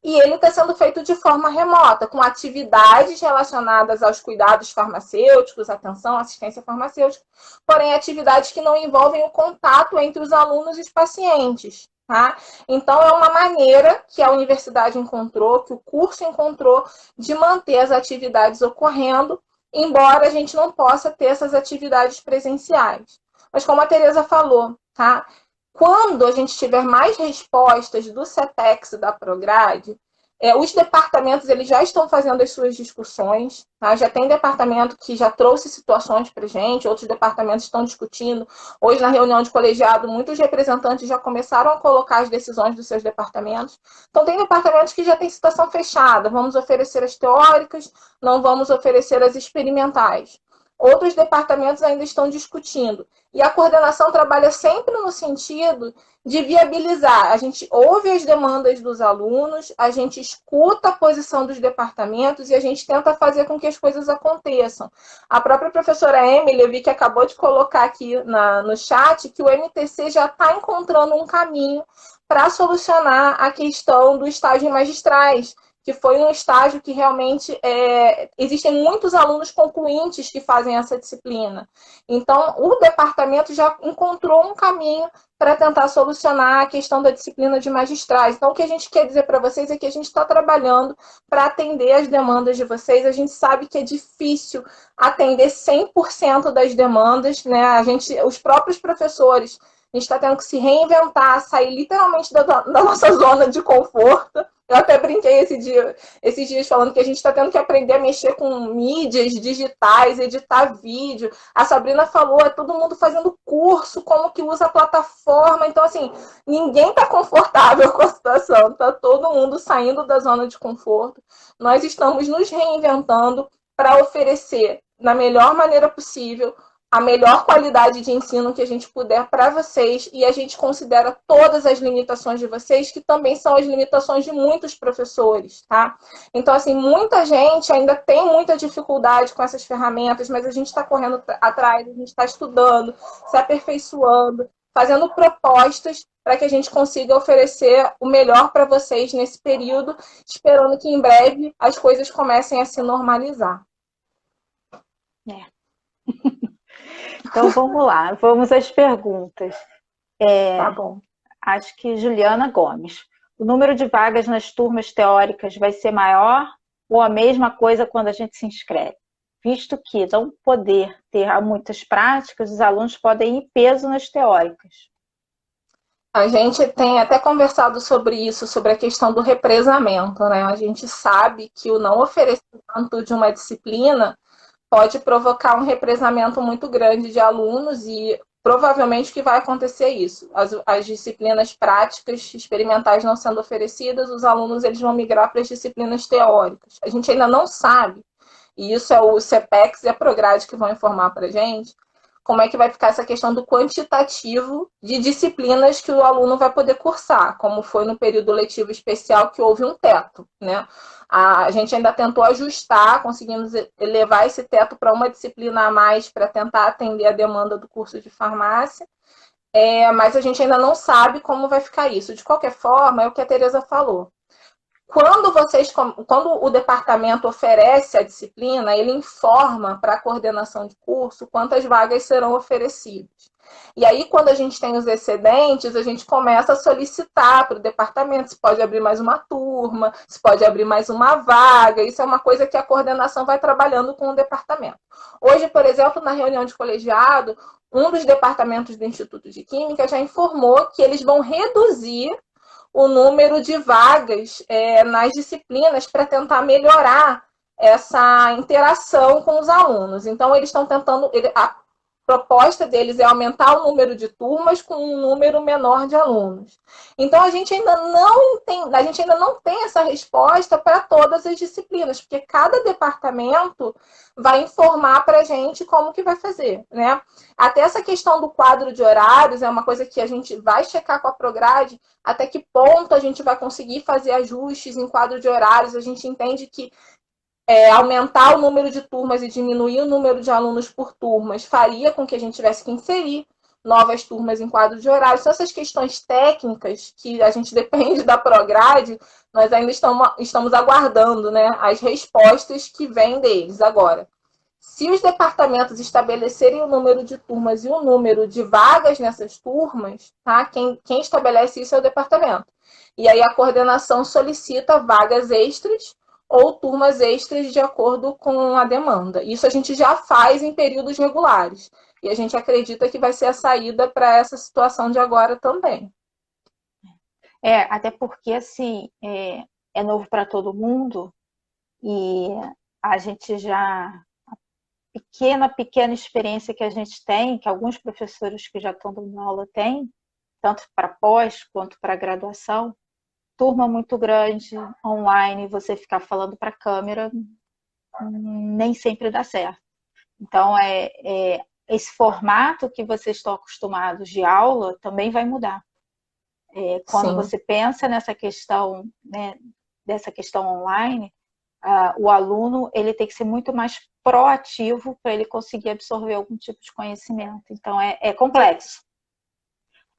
e ele está sendo feito de forma remota, com atividades relacionadas aos cuidados farmacêuticos, atenção, assistência farmacêutica, porém atividades que não envolvem o contato entre os alunos e os pacientes. Tá? Então, é uma maneira que a universidade encontrou, que o curso encontrou, de manter as atividades ocorrendo, embora a gente não possa ter essas atividades presenciais. Mas como a Tereza falou, tá? Quando a gente tiver mais respostas do CPEX e da Prograde, os departamentos eles já estão fazendo as suas discussões, tá? Já tem departamento que já trouxe situações para a gente, outros departamentos estão discutindo. Hoje, na reunião de colegiado, muitos representantes já começaram a colocar as decisões dos seus departamentos. Então, tem departamentos que já tem situação fechada. Vamos oferecer as teóricas, não vamos oferecer as experimentais. Outros departamentos ainda estão discutindo. E a coordenação trabalha sempre no sentido de viabilizar. A gente ouve as demandas dos alunos, a gente escuta a posição dos departamentos e a gente tenta fazer com que as coisas aconteçam. A própria professora Emily, eu vi que acabou de colocar aqui no chat que o MTC já está encontrando um caminho para solucionar a questão do estágio em magistrais, que foi um estágio que realmente existem muitos alunos concluintes que fazem essa disciplina. Então, o departamento já encontrou um caminho para tentar solucionar a questão da disciplina de magistrais. Então, o que a gente quer dizer para vocês é que a gente está trabalhando para atender as demandas de vocês. A gente sabe que é difícil atender 100% das demandas, né? Os próprios professores, a gente está tendo que se reinventar, sair literalmente da nossa zona de conforto. Eu até brinquei esses dias falando que a gente está tendo que aprender a mexer com mídias digitais, editar vídeo. A Sabrina falou, é todo mundo fazendo curso, como que usa a plataforma. Então, assim, ninguém está confortável com a situação. Está todo mundo saindo da zona de conforto. Nós estamos nos reinventando para oferecer, da melhor maneira possível, a melhor qualidade de ensino que a gente puder para vocês, e a gente considera todas as limitações de vocês, que também são as limitações de muitos professores, tá? Então, assim, muita gente ainda tem muita dificuldade com essas ferramentas, mas a gente está correndo atrás, a gente está estudando, se aperfeiçoando, fazendo propostas para que a gente consiga oferecer o melhor para vocês nesse período, esperando que em breve as coisas comecem a se normalizar. Então vamos lá, vamos às perguntas. Tá bom. Acho que Juliana Gomes. O número de vagas nas turmas teóricas vai ser maior ou a mesma coisa quando a gente se inscreve? Visto que não poder ter muitas práticas, os alunos podem ir em peso nas teóricas. A gente tem até conversado sobre isso, sobre a questão do represamento, né? A gente sabe que o não oferecimento de uma disciplina pode provocar um represamento muito grande de alunos e provavelmente que vai acontecer isso. As disciplinas práticas, experimentais não sendo oferecidas, os alunos eles vão migrar para as disciplinas teóricas. A gente ainda não sabe, e isso é o CPEX e a Prograde que vão informar para a gente, como é que vai ficar essa questão do quantitativo de disciplinas que o aluno vai poder cursar, como foi no período letivo especial que houve um teto, né? A gente ainda tentou ajustar, conseguimos elevar esse teto para uma disciplina a mais para tentar atender a demanda do curso de farmácia, mas a gente ainda não sabe como vai ficar isso. De qualquer forma, é o que a Tereza falou. Quando o departamento oferece a disciplina, ele informa para a coordenação de curso quantas vagas serão oferecidas. E aí, quando a gente tem os excedentes, a gente começa a solicitar para o departamento se pode abrir mais uma turma, se pode abrir mais uma vaga. Isso é uma coisa que a coordenação vai trabalhando com o departamento. Hoje, por exemplo, na reunião de colegiado, um dos departamentos do Instituto de Química já informou que eles vão reduzir o número de vagas nas disciplinas para tentar melhorar essa interação com os alunos. Então, eles estão tentando... A proposta deles é aumentar o número de turmas com um número menor de alunos. Então, a gente ainda não tem essa resposta para todas as disciplinas, porque cada departamento vai informar para a gente como que vai fazer, né? Até essa questão do quadro de horários é uma coisa que a gente vai checar com a Prograde, até que ponto a gente vai conseguir fazer ajustes em quadro de horários. A gente entende que aumentar o número de turmas e diminuir o número de alunos por turmas faria com que a gente tivesse que inserir novas turmas em quadro de horário. São essas questões técnicas que a gente depende da Prograde, nós ainda estamos aguardando, né, as respostas que vêm deles. Agora, se os departamentos estabelecerem o número de turmas e o número de vagas nessas turmas, tá? Quem estabelece isso é o departamento. E aí a coordenação solicita vagas extras ou turmas extras de acordo com a demanda. Isso a gente já faz em períodos regulares. E a gente acredita que vai ser a saída para essa situação de agora também. Até porque, assim, é novo para todo mundo e a gente já... pequena experiência que a gente tem, que alguns professores que já estão dando aula têm, tanto para pós quanto para graduação, turma muito grande, online, você ficar falando para a câmera, nem sempre dá certo. Então, esse formato que vocês estão acostumados de aula também vai mudar. Quando Sim. você pensa nessa questão, né, dessa questão online, o aluno ele tem que ser muito mais proativo para ele conseguir absorver algum tipo de conhecimento. Então, é complexo.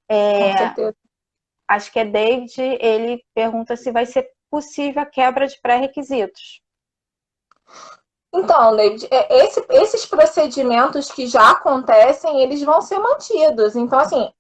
Com certeza. Acho que é David, ele pergunta se vai ser possível a quebra de pré-requisitos? Então, David, esses procedimentos que já acontecem, eles vão ser mantidos. Então, assim,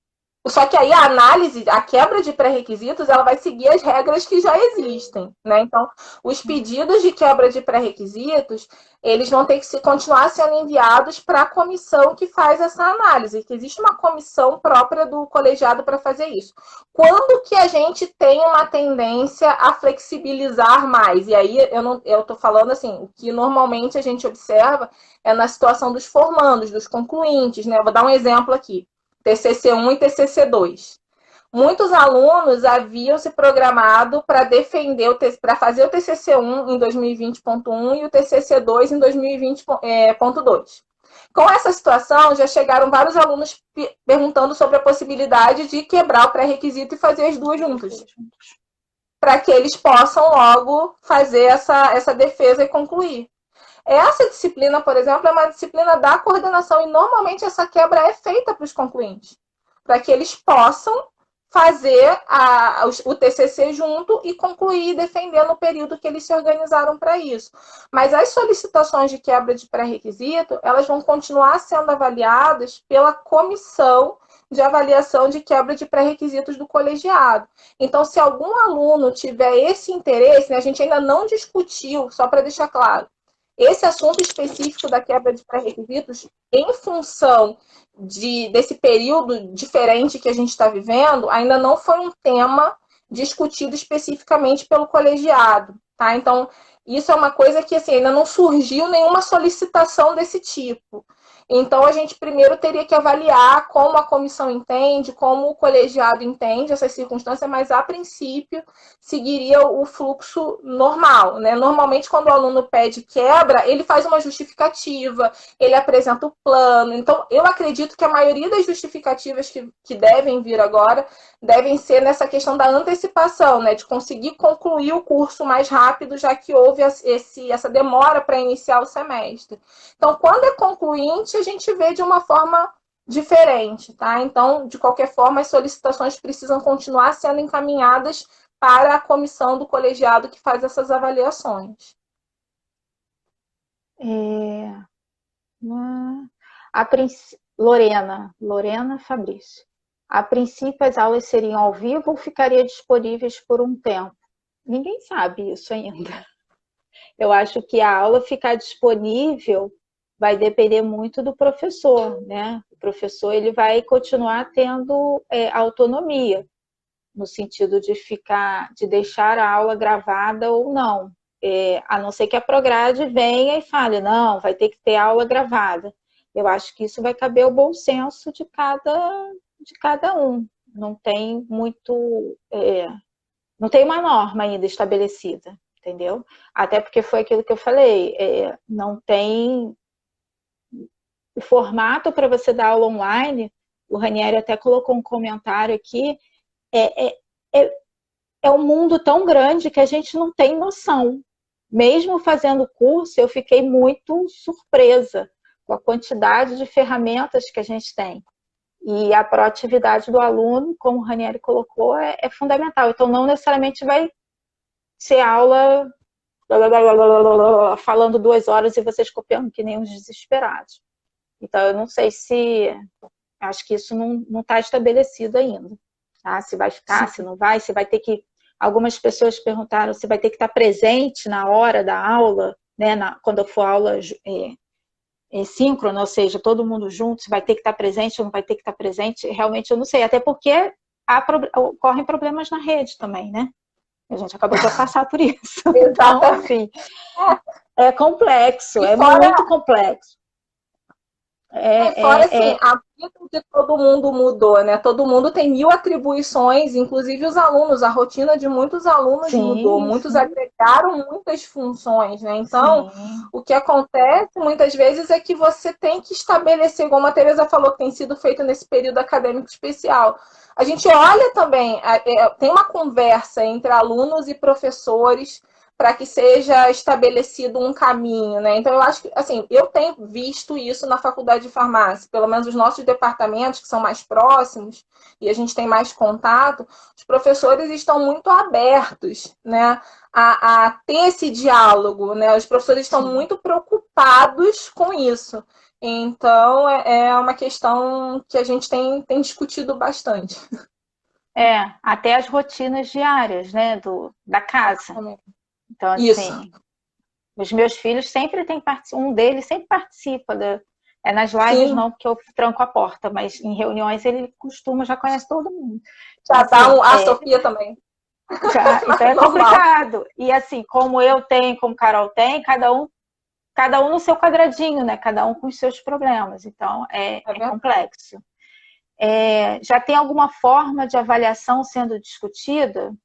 só que aí a análise, a quebra de pré-requisitos, ela vai seguir as regras que já existem, né? Então, os pedidos de quebra de pré-requisitos, eles vão ter que continuar sendo enviados para a comissão que faz essa análise, que existe uma comissão própria do colegiado para fazer isso. Quando que a gente tem uma tendência a flexibilizar mais? E aí eu estou falando assim, o que normalmente a gente observa é na situação dos formandos, dos concluintes, né? Vou dar um exemplo aqui. TCC1 e TCC2. Muitos alunos haviam se programado para defender, para fazer o TCC1 em 2020.1 e o TCC2 em 2020.2. Com essa situação, já chegaram vários alunos perguntando sobre a possibilidade de quebrar o pré-requisito e fazer as duas juntas, para que eles possam logo fazer essa defesa e concluir. Essa disciplina, por exemplo, é uma disciplina da coordenação e normalmente essa quebra é feita para os concluintes, para que eles possam fazer o TCC junto e concluir e defender no período que eles se organizaram para isso. Mas as solicitações de quebra de pré-requisito, elas vão continuar sendo avaliadas pela comissão de avaliação de quebra de pré-requisitos do colegiado. Então, se algum aluno tiver esse interesse, né, a gente ainda não discutiu, só para deixar claro, esse assunto específico da quebra de pré-requisitos, em função desse período diferente que a gente está vivendo, ainda não foi um tema discutido especificamente pelo colegiado, tá? Então, isso é uma coisa que assim, ainda não surgiu nenhuma solicitação desse tipo. Então, a gente primeiro teria que avaliar como a comissão entende, como o colegiado entende essas circunstâncias, mas, a princípio, seguiria o fluxo normal, né? Normalmente, quando o aluno pede quebra, ele faz uma justificativa, ele apresenta o plano. Então, eu acredito que a maioria das justificativas que devem vir agora devem ser nessa questão da antecipação, né? De conseguir concluir o curso mais rápido, já que houve essa demora para iniciar o semestre. Então, quando é concluinte, a gente vê de uma forma diferente, tá? Então, de qualquer forma, as solicitações precisam continuar sendo encaminhadas para a comissão do colegiado que faz essas avaliações. Lorena Fabrício. A princípio, as aulas seriam ao vivo ou ficariam disponíveis por um tempo? Ninguém sabe isso ainda. Eu acho que a aula ficar disponível vai depender muito do professor, né? O professor ele vai continuar tendo autonomia, no sentido de deixar a aula gravada ou não. A não ser que a Prograde venha e fale, não, vai ter que ter aula gravada. Eu acho que isso vai caber ao bom senso de cada um. Não tem não tem uma norma ainda estabelecida, entendeu? Até porque foi aquilo que eu falei, não tem o formato para você dar aula online. O Ranieri até colocou um comentário aqui, é um mundo tão grande que a gente não tem noção. Mesmo fazendo o curso, eu fiquei muito surpresa com a quantidade de ferramentas que a gente tem. E a proatividade do aluno, como o Ranieri colocou, é fundamental. Então, não necessariamente vai ser aula falando 2 horas e vocês copiando que nem uns desesperados. Então, eu não sei acho que isso não está estabelecido ainda. Tá? Se vai ficar, se não vai, se vai ter que... Algumas pessoas perguntaram se vai ter que estar presente na hora da aula, né? Quando for aula síncrona, ou seja, todo mundo junto, se vai ter que estar presente ou não vai ter que estar presente. Realmente eu não sei, até porque ocorrem problemas na rede também, né? A gente acabou de passar por isso. Então, enfim, é complexo, muito complexo. Fora assim, a vida de todo mundo mudou, né? Todo mundo tem 1000 atribuições, inclusive os alunos, a rotina de muitos alunos mudou, muitos agregaram muitas funções, né? Então, o que acontece muitas vezes é que você tem que estabelecer, como a Tereza falou, que tem sido feito nesse período acadêmico especial. A gente olha também, tem uma conversa entre alunos e professores para que seja estabelecido um caminho, né? Então, eu acho que, assim, eu tenho visto isso na faculdade de farmácia, pelo menos os nossos departamentos, que são mais próximos, e a gente tem mais contato, os professores estão muito abertos, né, a ter esse diálogo, né? Os professores estão muito preocupados com isso. Então, é uma questão que a gente tem discutido bastante. Até as rotinas diárias, né, da casa. Então, assim, Isso. os meus filhos sempre têm um deles sempre participa nas lives. Sim. Não, porque eu tranco a porta, mas em reuniões ele já conhece todo mundo. Já então, dá a Sofia também. Então é complicado. E assim, como eu tenho, como Carol tem, cada um no seu quadradinho, né? Cada um com os seus problemas. Então é complexo. Já tem alguma forma de avaliação sendo discutida?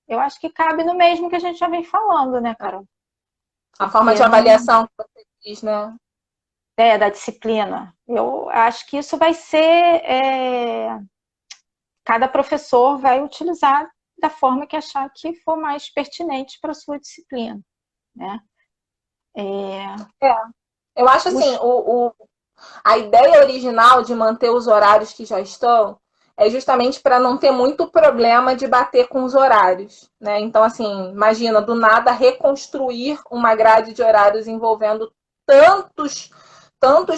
Eu acho que cabe no mesmo que a gente já vem falando, né, Carol? A forma de avaliação que você diz, né? Da disciplina. Eu acho que isso vai ser... cada professor vai utilizar da forma que achar que for mais pertinente para a sua disciplina, né? Eu acho assim, a ideia original de manter os horários que já estão é justamente para não ter muito problema de bater com os horários, né? Então, assim, imagina, do nada, reconstruir uma grade de horários envolvendo tantos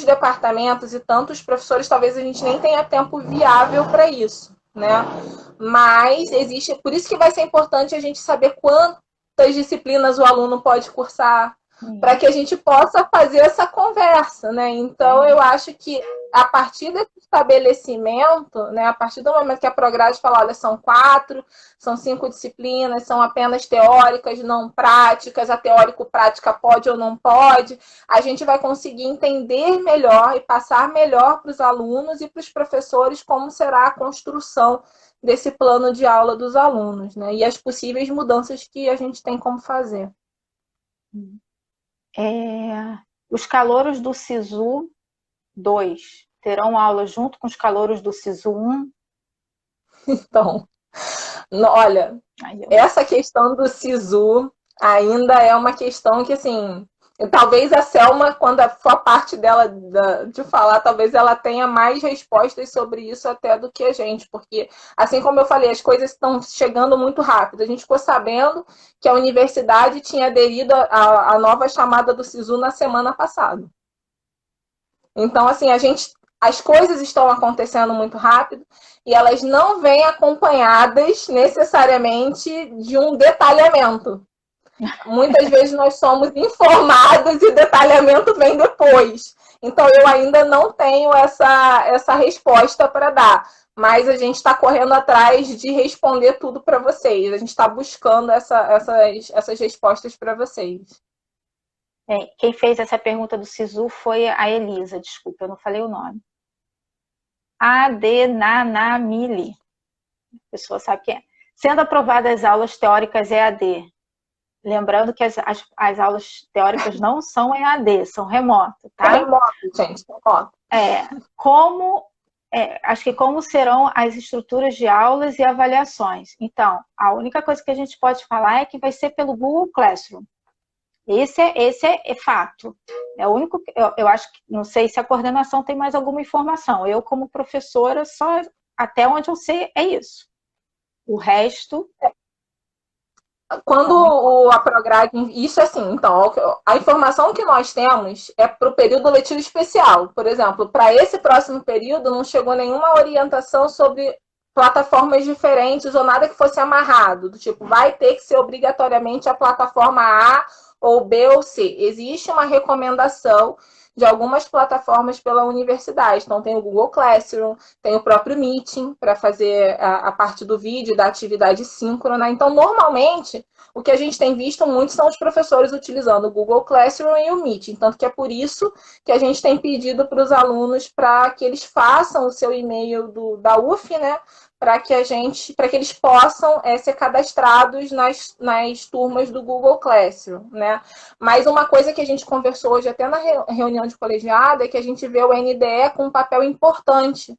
departamentos e tantos professores, talvez a gente nem tenha tempo viável para isso, né? Mas existe, por isso que vai ser importante a gente saber quantas disciplinas o aluno pode cursar, para que a gente possa fazer essa conversa, né? Então, eu acho que a partir desse estabelecimento, né, a partir do momento que a Prograde fala, olha, são 5 disciplinas, são apenas teóricas, não práticas, a teórico-prática pode ou não pode, a gente vai conseguir entender melhor e passar melhor para os alunos e para os professores como será a construção desse plano de aula dos alunos, né? E as possíveis mudanças que a gente tem como fazer. Os calouros do SISU 2 terão aula junto com os calouros do SISU 1? Então, olha, essa questão do SISU ainda é uma questão que, assim, talvez a Selma, quando for a parte dela de falar, talvez ela tenha mais respostas sobre isso até do que a gente, porque, assim como eu falei, as coisas estão chegando muito rápido. A gente ficou sabendo que a universidade tinha aderido à nova chamada do SISU na semana passada. Então, assim, as coisas estão acontecendo muito rápido e elas não vêm acompanhadas necessariamente de um detalhamento. Muitas vezes nós somos informados e o detalhamento vem depois. Então, eu ainda não tenho essa resposta para dar. Mas a gente está correndo atrás de responder tudo para vocês. A gente está buscando essas respostas para vocês. Quem fez essa pergunta do SISU foi a Elisa. Desculpa, eu não falei o nome. Adenanamili. A pessoa sabe quem é. Sendo aprovadas as aulas teóricas EAD, lembrando que as aulas teóricas não são EAD, são remoto, tá? É remoto, gente, remoto. Acho que como serão as estruturas de aulas e avaliações. Então, a única coisa que a gente pode falar é que vai ser pelo Google Classroom. Esse é fato. É o único. Eu acho que, não sei se a coordenação tem mais alguma informação. Eu, como professora, só até onde eu sei é isso. O resto. Quando a Prograde. Isso assim, então, a informação que nós temos é para o período letivo especial. Por exemplo, para esse próximo período, não chegou nenhuma orientação sobre plataformas diferentes ou nada que fosse amarrado. Do tipo, vai ter que ser obrigatoriamente a plataforma A ou B ou C. Existe uma recomendação de algumas plataformas pela universidade. Então, tem o Google Classroom, tem o próprio Meeting para fazer a parte do vídeo, da atividade síncrona. Então, normalmente, o que a gente tem visto muito são os professores utilizando o Google Classroom e o Meeting. Tanto que é por isso que a gente tem pedido para os alunos para que eles façam o seu e-mail da UF, né? Para que eles possam ser cadastrados nas turmas do Google Classroom, né? Mas uma coisa que a gente conversou hoje até na reunião de colegiado é que a gente vê o NDE com um papel importante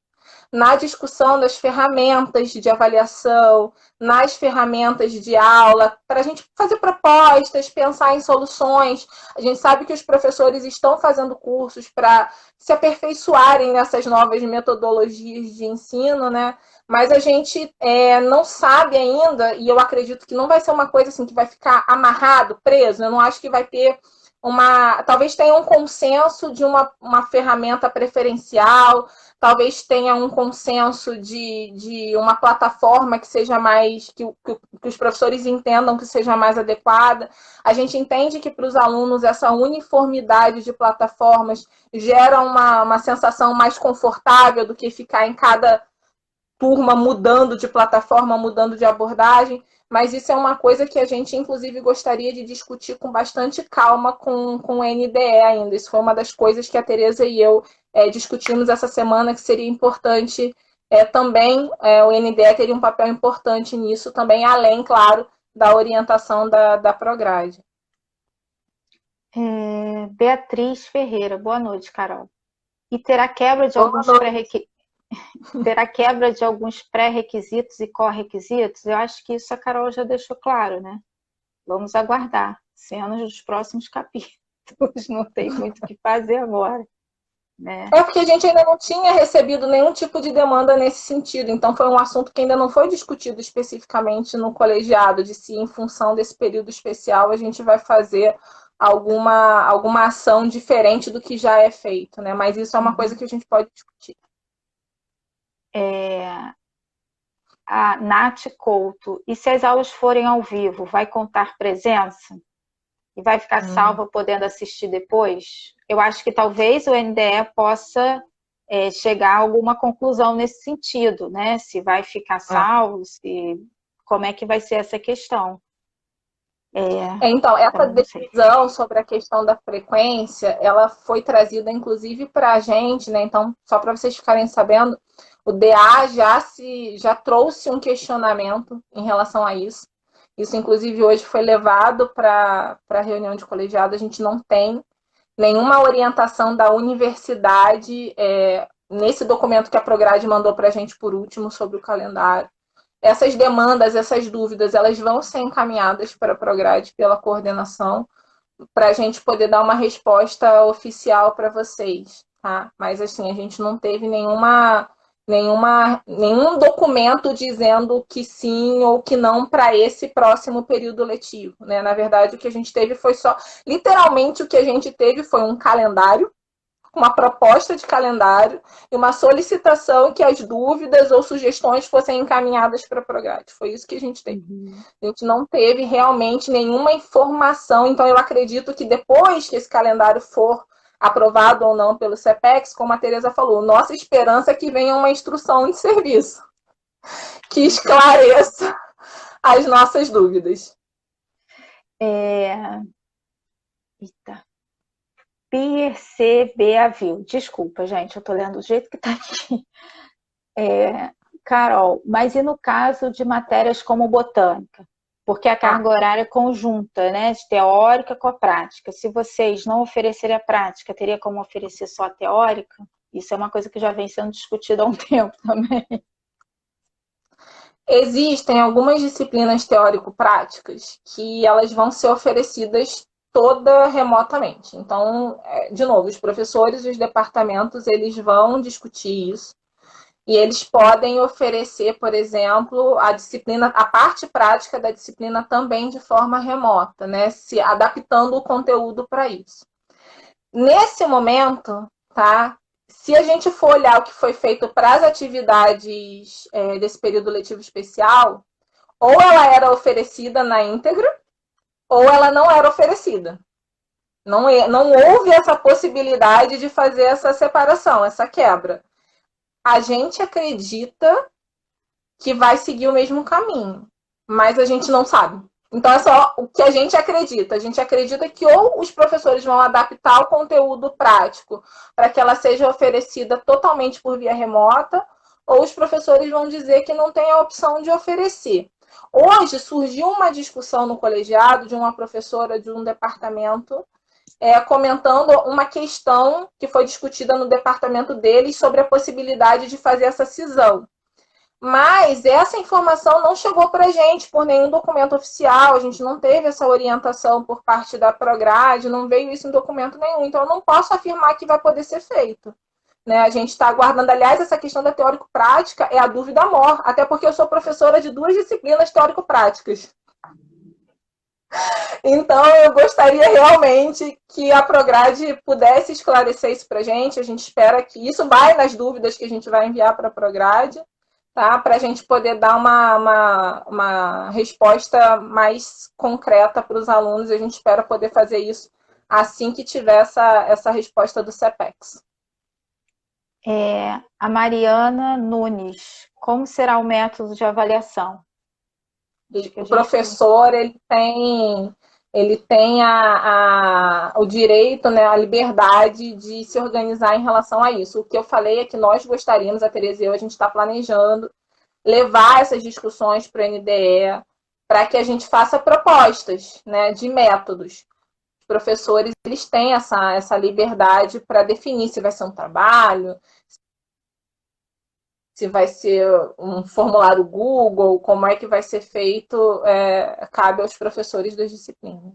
na discussão das ferramentas de avaliação, nas ferramentas de aula, para a gente fazer propostas, pensar em soluções. A gente sabe que os professores estão fazendo cursos para se aperfeiçoarem nessas novas metodologias de ensino, né? Mas a gente não sabe ainda, e eu acredito que não vai ser uma coisa assim que vai ficar amarrado, preso. Eu não acho que vai ter talvez tenha um consenso de uma ferramenta preferencial, talvez tenha um consenso de uma plataforma que seja mais, que os professores entendam que seja mais adequada. A gente entende que para os alunos essa uniformidade de plataformas gera uma sensação mais confortável do que ficar em cada turma mudando de plataforma, mudando de abordagem, mas isso é uma coisa que a gente, inclusive, gostaria de discutir com bastante calma com o NDE ainda. Isso foi uma das coisas que a Tereza e eu discutimos essa semana, que seria importante também, o NDE teria um papel importante nisso também, além, claro, da orientação da Prograde. Beatriz Ferreira, boa noite, Carol. E terá quebra de alguns pré-requisitos? Terá quebra de alguns pré-requisitos e corre-requisitos? Eu acho que isso a Carol já deixou claro, né? Vamos aguardar, cenas dos próximos capítulos. Não tem muito o que fazer agora, né? Porque a gente ainda não tinha recebido nenhum tipo de demanda nesse sentido, então foi um assunto que ainda não foi discutido especificamente no colegiado, de se em função desse período especial a gente vai fazer alguma ação diferente do que já é feito, né? Mas isso é uma coisa que a gente pode discutir. A Nath Couto, e se as aulas forem ao vivo, vai contar presença? E vai ficar salva podendo assistir depois? Eu acho que talvez o NDE possa chegar a alguma conclusão nesse sentido, né? Se vai ficar salvo, como é que vai ser essa questão. Então, essa decisão sobre a questão da frequência, ela foi trazida, inclusive, para a gente, né? Então, só para vocês ficarem sabendo, o DA já trouxe um questionamento em relação a isso. Isso, inclusive, hoje foi levado para a reunião de colegiado. A gente não tem nenhuma orientação da universidade nesse documento que a Prograde mandou para a gente por último sobre o calendário. Essas demandas, essas dúvidas, elas vão ser encaminhadas para a Prograde pela coordenação para a gente poder dar uma resposta oficial para vocês, tá? Mas, assim, a gente não teve nenhum documento dizendo que sim ou que não para esse próximo período letivo, né? Na verdade, o que a gente teve foi literalmente o que a gente teve foi um calendário, uma proposta de calendário e uma solicitação que as dúvidas ou sugestões fossem encaminhadas para a Prograde. Foi isso que a gente teve. A gente não teve realmente nenhuma informação, então eu acredito que depois que esse calendário for aprovado ou não pelo CEPEX, como a Tereza falou, nossa esperança é que venha uma instrução de serviço que esclareça as nossas dúvidas. Eita. PCBAVIL. Desculpa, gente, eu estou lendo do jeito que está aqui. Carol, mas e no caso de matérias como botânica? Porque a carga horária é conjunta, né? De teórica com a prática. Se vocês não oferecerem a prática, teria como oferecer só a teórica? Isso é uma coisa que já vem sendo discutida há um tempo também. Existem algumas disciplinas teórico-práticas que elas vão ser oferecidas toda remotamente. Então, de novo, os professores e os departamentos, eles vão discutir isso. E eles podem oferecer, por exemplo, a parte prática da disciplina também de forma remota, né? Se adaptando o conteúdo para isso. Nesse momento, tá? Se a gente for olhar o que foi feito para as atividades desse período letivo especial, ou ela era oferecida na íntegra, ou ela não era oferecida. Não houve essa possibilidade de fazer essa separação, essa quebra. A gente acredita que vai seguir o mesmo caminho, mas a gente não sabe. Então, é só o que a gente acredita. A gente acredita que ou os professores vão adaptar o conteúdo prático para que ela seja oferecida totalmente por via remota, ou os professores vão dizer que não tem a opção de oferecer. Hoje surgiu uma discussão no colegiado de uma professora de um departamento comentando uma questão que foi discutida no departamento deles sobre a possibilidade de fazer essa cisão. Mas essa informação não chegou para a gente por nenhum documento oficial, a gente não teve essa orientação por parte da Prograde, não veio isso em documento nenhum, então eu não posso afirmar que vai poder ser feito. Né? A gente está aguardando, aliás, essa questão da teórico-prática é a dúvida maior, até porque eu sou professora de 2 disciplinas teórico-práticas. Então, eu gostaria realmente que a Prograde pudesse esclarecer isso para a gente espera que isso vai nas dúvidas que a gente vai enviar para a Prograde, tá? Para a gente poder dar uma resposta mais concreta para os alunos. A gente espera poder fazer isso assim que tiver essa resposta do CEPEX. A Mariana Nunes, como será o método de avaliação? O professor ele tem o direito, né, a liberdade de se organizar em relação a isso. O que eu falei é que nós gostaríamos, a Tereza e eu, a gente está planejando levar essas discussões para o NDE, para que a gente faça propostas, né, de métodos. Os professores eles têm essa liberdade para definir se vai ser um trabalho, se vai ser um formulário Google, como é que vai ser feito, cabe aos professores das disciplinas.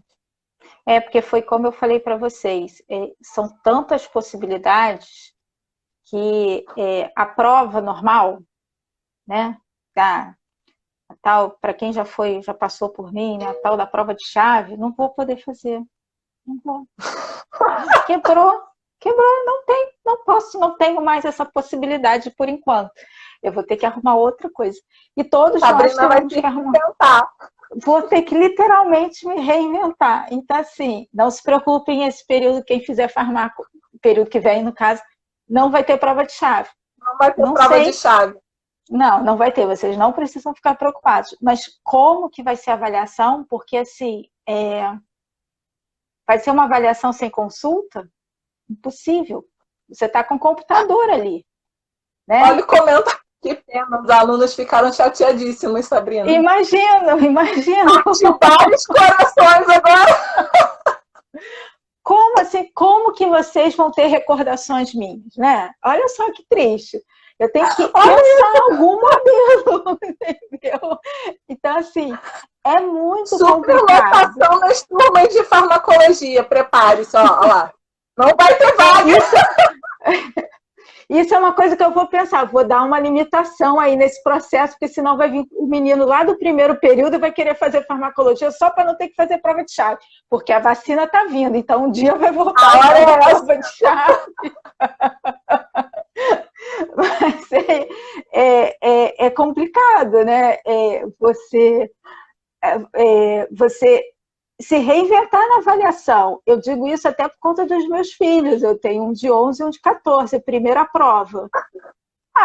Porque foi como eu falei para vocês, são tantas possibilidades que a prova normal, né, a tal, para quem já passou por mim, né, a tal da prova de chave, não vou poder fazer. Não vou. Quebrou, não tenho mais essa possibilidade por enquanto. Eu vou ter que arrumar outra coisa. E todos nós temos que arrumar. Vou ter que literalmente me reinventar. Então, assim, não se preocupem esse período, quem fizer farmácia, período que vem, no caso, não vai ter prova de chave. Não vai ter prova de chave. Não vai ter, vocês não precisam ficar preocupados. Mas como que vai ser a avaliação? Porque, assim, vai ser uma avaliação sem consulta? Impossível. Você está com o computador ali. Né? Olha o comentário, que pena. Os alunos ficaram chateadíssimos, Sabrina. Imagino. Vários corações agora. Como assim? Como que vocês vão ter recordações minhas, né? Olha só que triste. Eu tenho que pensar algum modelo, entendeu? Então, assim, é muito complicado. Superlotação nas turmas de farmacologia. Prepare-se, ó lá. Não vai ter vaga. Isso é uma coisa que eu vou pensar, vou dar uma limitação aí nesse processo, porque senão vai vir o menino lá do primeiro período e vai querer fazer farmacologia só para não ter que fazer prova de chave, porque a vacina está vindo, então um dia vai voltar a prova de chave. Mas é complicado, né? Você se reinventar na avaliação. Eu digo isso até por conta dos meus filhos. Eu tenho um de 11 e um de 14, primeira prova.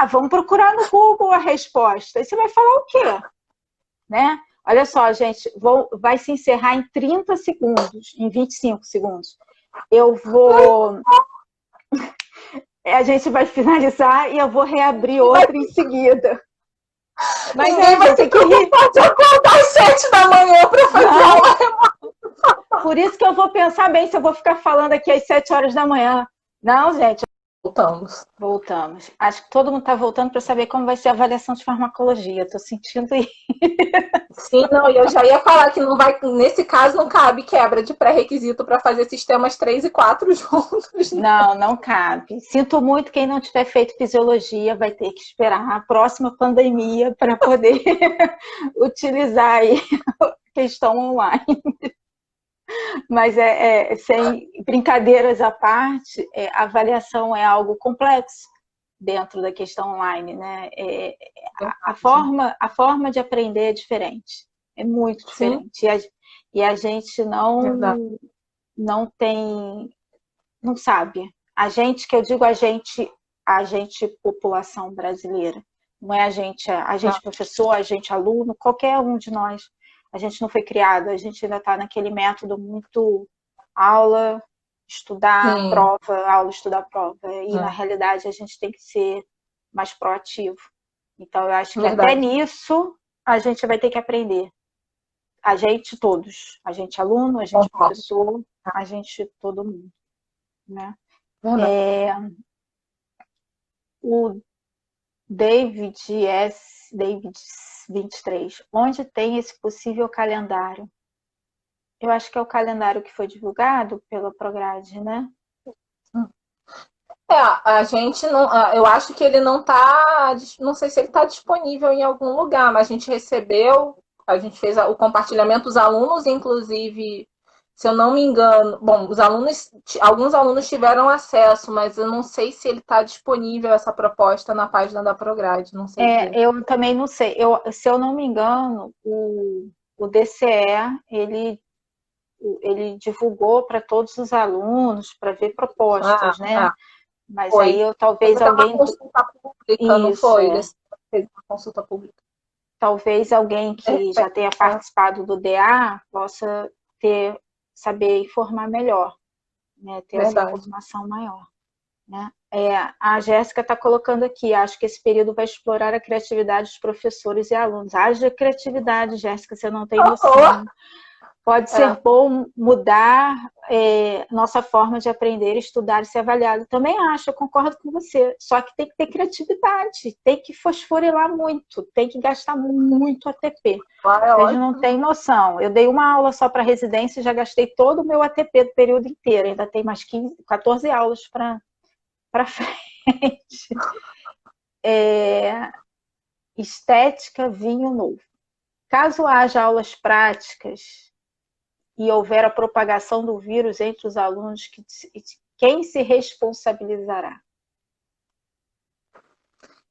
Vamos procurar no Google a resposta. E você vai falar o quê? Né? Olha só, gente, vai se encerrar em 30 segundos, em 25 segundos. A gente vai finalizar e eu vou reabrir outra em seguida. Mas ninguém vai ter que acordar às 7 da manhã para fazer aula remota. Por isso que eu vou pensar bem se eu vou ficar falando aqui às 7 horas da manhã. Não, gente. Voltamos. Acho que todo mundo está voltando para saber como vai ser a avaliação de farmacologia. Estou sentindo isso. Sim, não, eu já ia falar que não vai, nesse caso não cabe quebra de pré-requisito para fazer sistemas 3 e 4 juntos. Não cabe. Sinto muito, quem não tiver feito fisiologia vai ter que esperar a próxima pandemia para poder utilizar aí a questão online. Mas sem brincadeiras à parte, a avaliação é algo complexo dentro da questão online, né? A forma de aprender é diferente, é muito diferente. E a gente não sabe. A gente, que eu digo a gente população brasileira, não é a gente professor, a gente aluno, qualquer um de nós. A gente não foi criado, a gente ainda está naquele método muito aula, estudar, prova, aula, estudar, prova. E na realidade a gente tem que ser mais proativo. Então eu acho que até nisso a gente vai ter que aprender. A gente todos, a gente aluno, a gente professor, a gente, todo mundo, né? Verdade. O David 23, onde tem esse possível calendário? Eu acho que é o calendário que foi divulgado pela Prograde, né? A gente não. Eu acho que ele não está. Não sei se ele está disponível em algum lugar, mas a gente recebeu, a gente fez o compartilhamento, os alunos, inclusive, se eu não me engano, bom, os alunos, alguns alunos tiveram acesso, mas eu não sei se ele está disponível essa proposta na página da Prograde, não sei dizer. Eu também não sei. Se eu não me engano, o DCE, ele divulgou para todos os alunos para ver Ah, propostas, né? ah, Mas aí foi. Foi talvez até uma alguém. consulta pública, não Isso, foi? é. Fez uma consulta pública. Talvez alguém que já tenha participado do DA possa saber informar melhor, né? Ter essa Verdade. informação maior. Né? A Jéssica está colocando aqui, acho que esse período vai explorar a criatividade dos professores e alunos. Haja criatividade, Jéssica, você não tem noção. Pode ser bom mudar nossa forma de aprender, estudar e ser avaliado. Também acho, eu concordo com você. Só que tem que ter criatividade, tem que fosforilar muito, tem que gastar muito ATP. Vocês não têm noção. Eu dei uma aula só para residência e já gastei todo o meu ATP do período inteiro. Ainda tem mais 14 aulas para frente. Estética, vinho novo. Caso haja aulas práticas e houver a propagação do vírus entre os alunos, quem se responsabilizará?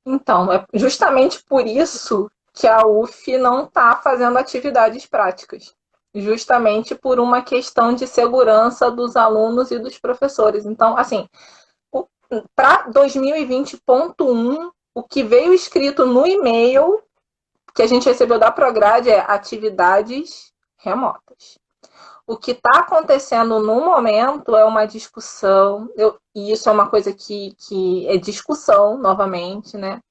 Então, é justamente por isso que a UF não está fazendo atividades práticas. Justamente por uma questão de segurança dos alunos e dos professores. Então, assim, para 2020.1, o que veio escrito no e-mail que a gente recebeu da Prograde é atividades remotas. O que está acontecendo no momento é uma discussão, e isso é uma coisa que é discussão, novamente, né?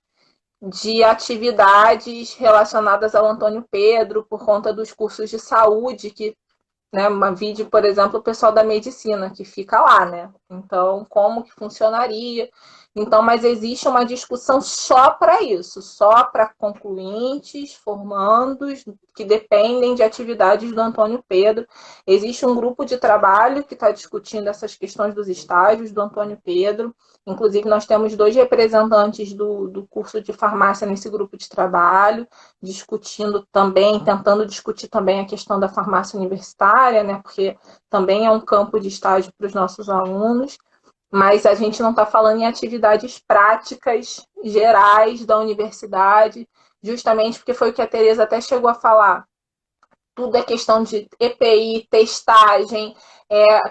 De atividades relacionadas ao Antônio Pedro, por conta dos cursos de saúde, que, né, uma vídeo, por exemplo, o pessoal da medicina, que fica lá, né? Então, como que funcionaria? Então, mas existe uma discussão só para isso, só para concluintes, formandos, que dependem de atividades do Antônio Pedro. Existe um grupo de trabalho que está discutindo essas questões dos estágios do Antônio Pedro. Inclusive, nós temos 2 representantes do curso de farmácia nesse grupo de trabalho, discutindo também, tentando discutir também a questão da farmácia universitária, né? Porque também é um campo de estágio para os nossos alunos. Mas a gente não está falando em atividades práticas gerais da universidade, justamente porque foi o que a Tereza até chegou a falar. Tudo é questão de EPI, testagem,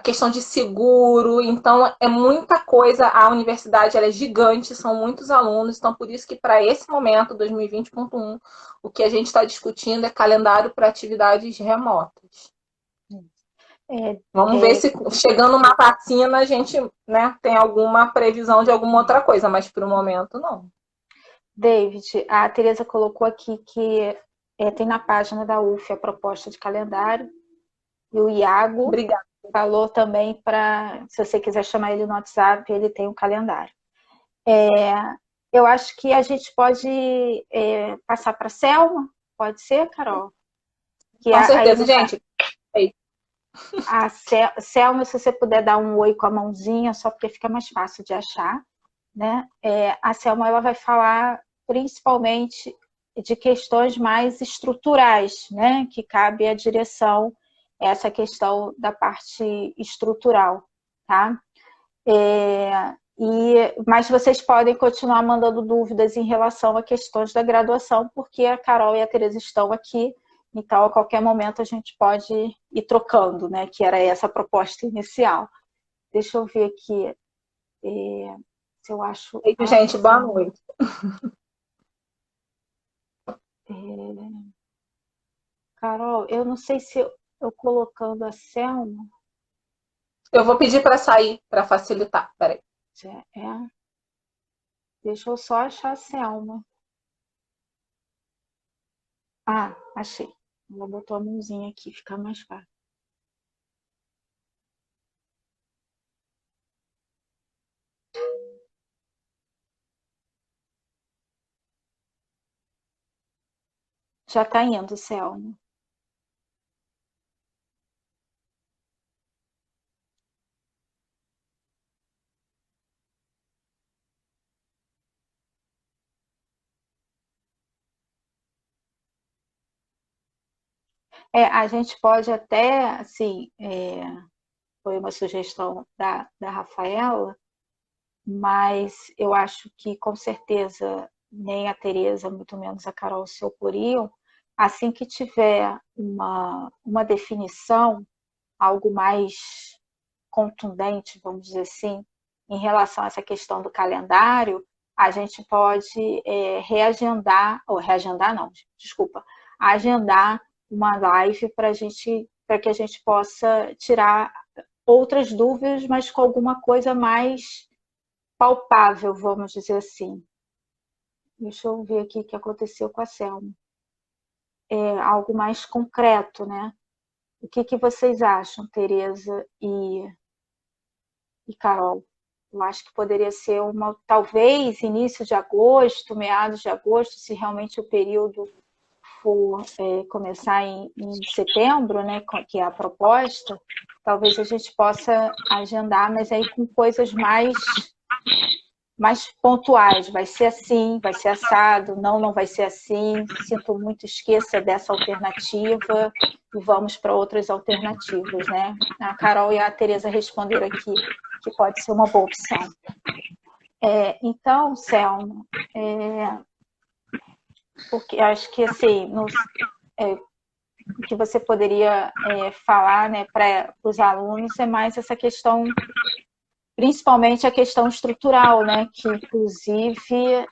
questão de seguro, então é muita coisa. A universidade ela é gigante, são muitos alunos, então por isso que para esse momento, 2020.1, o que a gente está discutindo é calendário para atividades remotas. Vamos ver se chegando uma vacina a gente, né, tem alguma previsão de alguma outra coisa, mas para o momento não. David, a Tereza colocou aqui que tem na página da UF a proposta de calendário, e o Iago Obrigada. falou também se você quiser chamar ele no WhatsApp, ele tem um calendário. Eu acho que a gente pode passar para a Selma, pode ser, Carol? Com certeza, gente. A Selma, se você puder dar um oi com a mãozinha, só porque fica mais fácil de achar, né? A Selma ela vai falar principalmente de questões mais estruturais, né? Que cabe à direção essa questão da parte estrutural, tá? Mas vocês podem continuar mandando dúvidas em relação a questões da graduação, porque a Carol e a Tereza estão aqui, então a qualquer momento a gente pode ir trocando, né? Que era essa a proposta inicial. Deixa eu ver aqui se eu acho. Gente, boa noite. Carol, eu não sei se eu colocando a Selma. Eu vou pedir para sair, para facilitar. Peraí. Deixa eu só achar a Selma. Ah, achei. Ela botou a mãozinha aqui, fica mais fácil. Já está indo, Selma. A gente pode até, assim, foi uma sugestão da Rafaela, mas eu acho que com certeza nem a Tereza, muito menos a Carol se oporiam. Assim que tiver uma definição, algo mais contundente, vamos dizer assim, em relação a essa questão do calendário, a gente pode reagendar, ou reagendar não, desculpa, agendar uma live para que a gente possa tirar outras dúvidas, mas com alguma coisa mais palpável, vamos dizer assim. Deixa eu ver aqui o que aconteceu com a Selma. Algo mais concreto, né? O que vocês acham, Tereza e Carol? Eu acho que poderia ser talvez início de agosto, meados de agosto, se realmente o período for começar em setembro, né, que é a proposta, talvez a gente possa agendar, mas aí com coisas mais pontuais. Vai ser assim, vai ser assado, não vai ser assim, sinto muito, esqueça dessa alternativa e vamos para outras alternativas, né? A Carol e a Tereza responderam aqui que pode ser uma boa opção. Então, Selma, porque acho que assim, o que você poderia falar, né, para os alunos é mais essa questão, principalmente a questão estrutural, né, que inclusive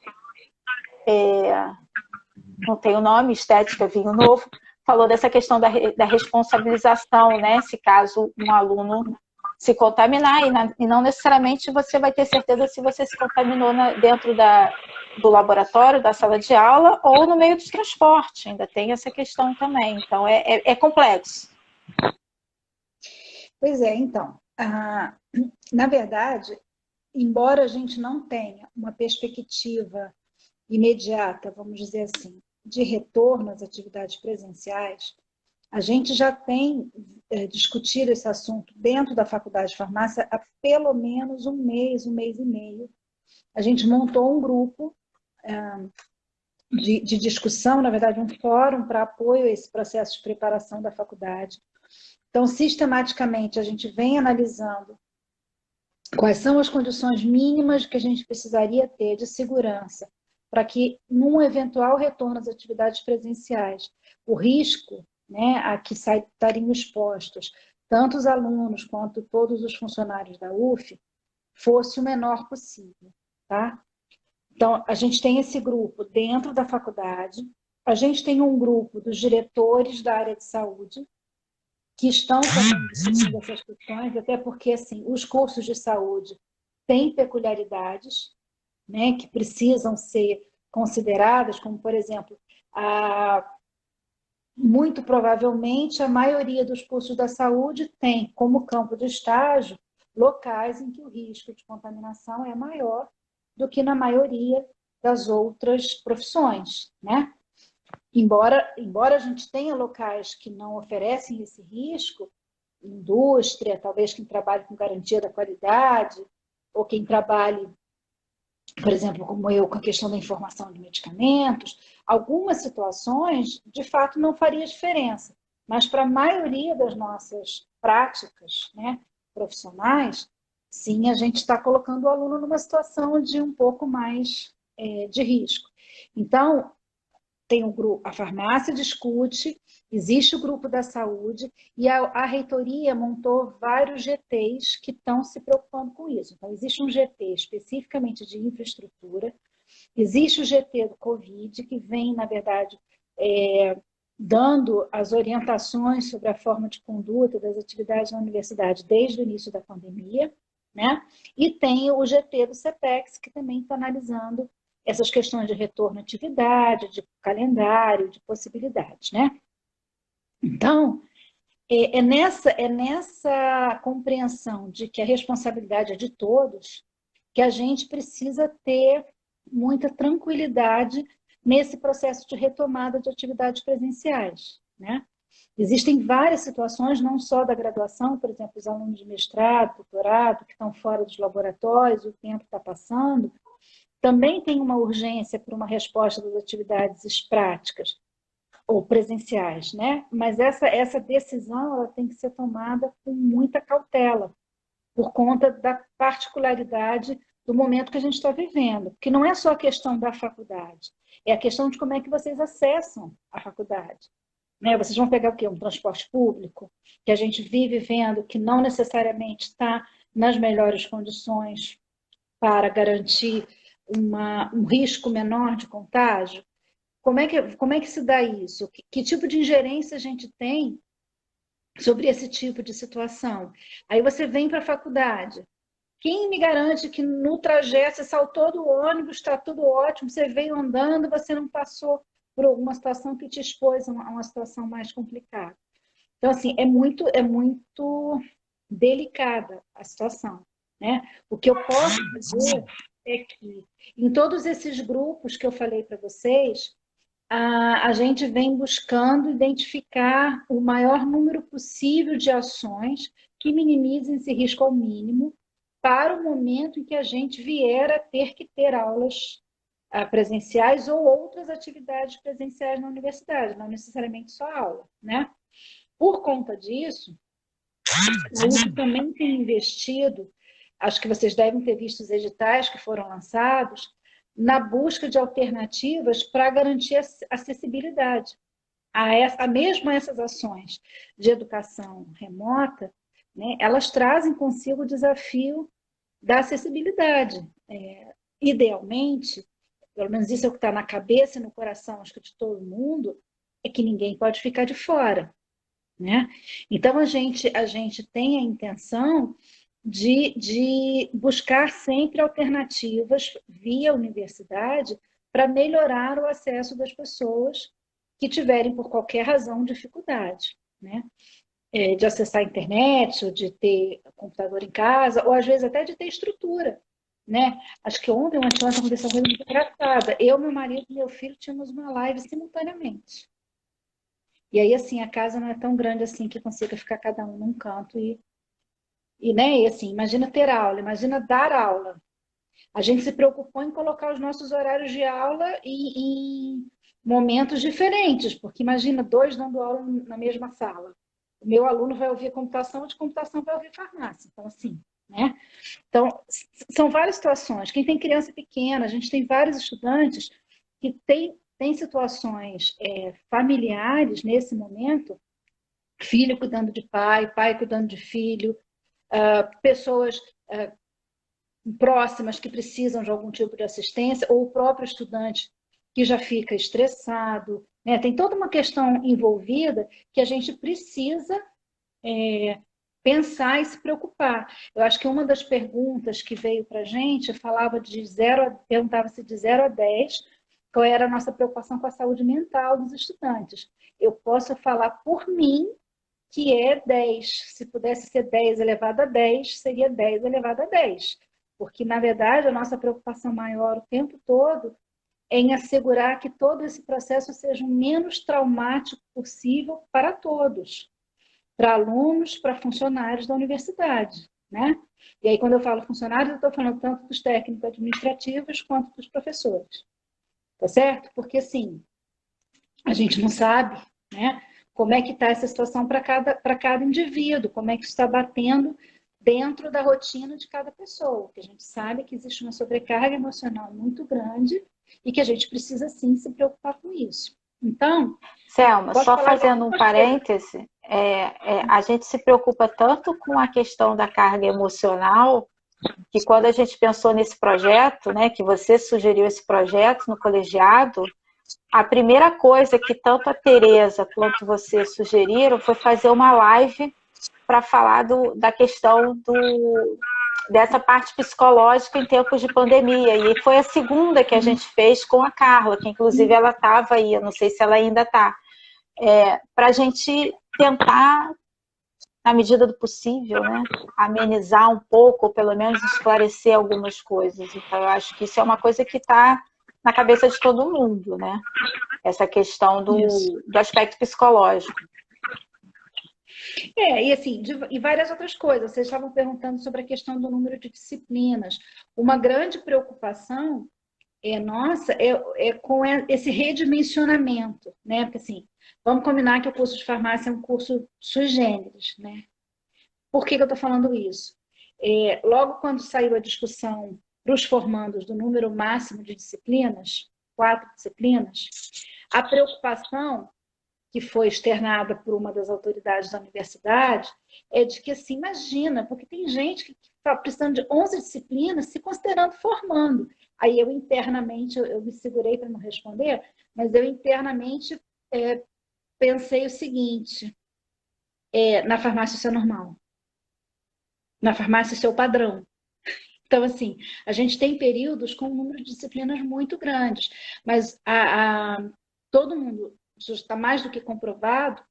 não tem o nome, Estética Vinho Novo, falou dessa questão da responsabilização, né, se caso um aluno se contaminar, e não necessariamente você vai ter certeza se você se contaminou dentro do laboratório, da sala de aula, ou no meio do transporte, ainda tem essa questão também, então é complexo. Pois é, então, na verdade, embora a gente não tenha uma perspectiva imediata, vamos dizer assim, de retorno às atividades presenciais, a gente já tem discutido esse assunto dentro da Faculdade de Farmácia há pelo menos um mês e meio. A gente montou um grupo de discussão, na verdade, um fórum para apoio a esse processo de preparação da faculdade. Então, sistematicamente, a gente vem analisando quais são as condições mínimas que a gente precisaria ter de segurança para que, num eventual retorno às atividades presenciais, o risco, né, a que estariam expostos tanto os alunos quanto todos os funcionários da UF, fosse o menor possível, tá? Então, a gente tem esse grupo dentro da faculdade, a gente tem um grupo dos diretores da área de saúde, que estão também discutindo essas questões, até porque assim, os cursos de saúde têm peculiaridades, né, que precisam ser consideradas, como, por exemplo, muito provavelmente a maioria dos cursos da saúde tem como campo de estágio locais em que o risco de contaminação é maior do que na maioria das outras profissões, né? Embora a gente tenha locais que não oferecem esse risco, indústria, talvez quem trabalhe com garantia da qualidade, ou quem trabalhe, por exemplo, como eu, com a questão da informação de medicamentos, algumas situações, de fato, não faria diferença. Mas para a maioria das nossas práticas, né, profissionais, sim, a gente está colocando o aluno numa situação de um pouco mais de risco. Então, tem o grupo, a farmácia discute, existe o grupo da saúde e a reitoria montou vários GTs que estão se preocupando com isso. Então, existe um GT especificamente de infraestrutura, existe o GT do Covid, que vem, na verdade, dando as orientações sobre a forma de conduta das atividades na universidade desde o início da pandemia, né? E tem o GT do CEPEX, que também está analisando essas questões de retorno à atividade, de calendário, de possibilidades, né? Então, é nessa compreensão de que a responsabilidade é de todos que a gente precisa ter muita tranquilidade nesse processo de retomada de atividades presenciais, né? Existem várias situações, não só da graduação, por exemplo, os alunos de mestrado, doutorado, que estão fora dos laboratórios, o tempo está passando, também tem uma urgência por uma resposta das atividades práticas ou presenciais, né? Mas essa decisão ela tem que ser tomada com muita cautela, por conta da particularidade do momento que a gente está vivendo, porque não é só a questão da faculdade, é a questão de como é que vocês acessam a faculdade. Né? Vocês vão pegar o quê? Um transporte público, que a gente vive vendo que não necessariamente está nas melhores condições para garantir um risco menor de contágio. Como é que se dá isso? Que tipo de ingerência a gente tem sobre esse tipo de situação? Aí você vem para a faculdade. Quem me garante que no trajeto você saltou do ônibus, está tudo ótimo, você veio andando, você não passou por alguma situação que te expôs a uma situação mais complicada? Então, assim, é muito delicada a situação, né? O que eu posso dizer é que em todos esses grupos que eu falei para vocês, a gente vem buscando identificar o maior número possível de ações que minimizem esse risco ao mínimo para o momento em que a gente vier a ter que ter aulas presenciais ou outras atividades presenciais na universidade, não necessariamente só aula, né? Por conta disso, a UF também tem investido, acho que vocês devem ter visto os editais que foram lançados, na busca de alternativas para garantir acessibilidade mesmo essas ações de educação remota, né, elas trazem consigo o desafio da acessibilidade. Idealmente, pelo menos isso é o que está na cabeça e no coração, acho que de todo mundo, é que ninguém pode ficar de fora, né? Então, a gente tem a intenção de buscar sempre alternativas via universidade para melhorar o acesso das pessoas que tiverem, por qualquer razão, dificuldade, né? De acessar a internet, ou de ter computador em casa, ou às vezes até de ter estrutura, né? Acho que ontem ou anteontem aconteceu uma coisa muito engraçada. Eu, meu marido e meu filho tínhamos uma live simultaneamente. E aí, assim, a casa não é tão grande assim que consiga ficar cada um num canto né? E assim, imagina ter aula, imagina dar aula. A gente se preocupou em colocar os nossos horários de aula em momentos diferentes, porque imagina 2 dando aula na mesma sala. O meu aluno vai ouvir computação, o de computação vai ouvir farmácia. Então, assim, né? Então, são várias situações. Quem tem criança pequena, a gente tem vários estudantes que tem situações familiares nesse momento, filho cuidando de pai, pai cuidando de filho, pessoas próximas que precisam de algum tipo de assistência, ou o próprio estudante que já fica estressado, né? Tem toda uma questão envolvida que a gente precisa pensar e se preocupar. Eu acho que uma das perguntas que veio para a gente perguntava-se de 0 a 10, qual era a nossa preocupação com a saúde mental dos estudantes. Eu posso falar por mim que é 10. Se pudesse ser 10 elevado a 10, seria 10 elevado a 10. Porque, na verdade, a nossa preocupação maior o tempo todo é em assegurar que todo esse processo seja o menos traumático possível para todos. Para alunos, para funcionários da universidade, né? E aí, quando eu falo funcionários, eu estou falando tanto dos técnicos administrativos quanto dos professores. Tá certo? Porque, assim, a gente não sabe, né? Como é que está essa situação para cada indivíduo, como é que está batendo dentro da rotina de cada pessoa. Que a gente sabe que existe uma sobrecarga emocional muito grande e que a gente precisa, sim, se preocupar com isso. Então, Selma, só fazendo um parêntese, a gente se preocupa tanto com a questão da carga emocional, que quando a gente pensou nesse projeto, né, que você sugeriu esse projeto no colegiado, a primeira coisa que tanto a Tereza quanto você sugeriram foi fazer uma live para falar da questão dessa parte psicológica em tempos de pandemia. E foi a segunda que a gente fez com a Carla, que inclusive ela estava aí, eu não sei se ela ainda está, para a gente tentar, na medida do possível, né, amenizar um pouco, ou pelo menos esclarecer algumas coisas. Então, eu acho que isso é uma coisa que está na cabeça de todo mundo, né? Essa questão do aspecto psicológico. E assim, e várias outras coisas. Vocês estavam perguntando sobre a questão do número de disciplinas. Uma grande preocupação nossa é com esse redimensionamento, né? Porque assim, vamos combinar que o curso de farmácia é um curso sui generis, né? Por que eu estou falando isso? Logo quando saiu a discussão para os formandos do número máximo de disciplinas, 4 disciplinas, a preocupação que foi externada por uma das autoridades da universidade é de que, assim, imagina, porque tem gente que está precisando de 11 disciplinas se considerando formando. Aí eu internamente, eu me segurei para não responder, mas eu internamente pensei o seguinte, na farmácia isso é normal. Na farmácia isso é o padrão. Então, assim, a gente tem períodos com um número de disciplinas muito grandes, mas todo mundo já está mais do que comprovado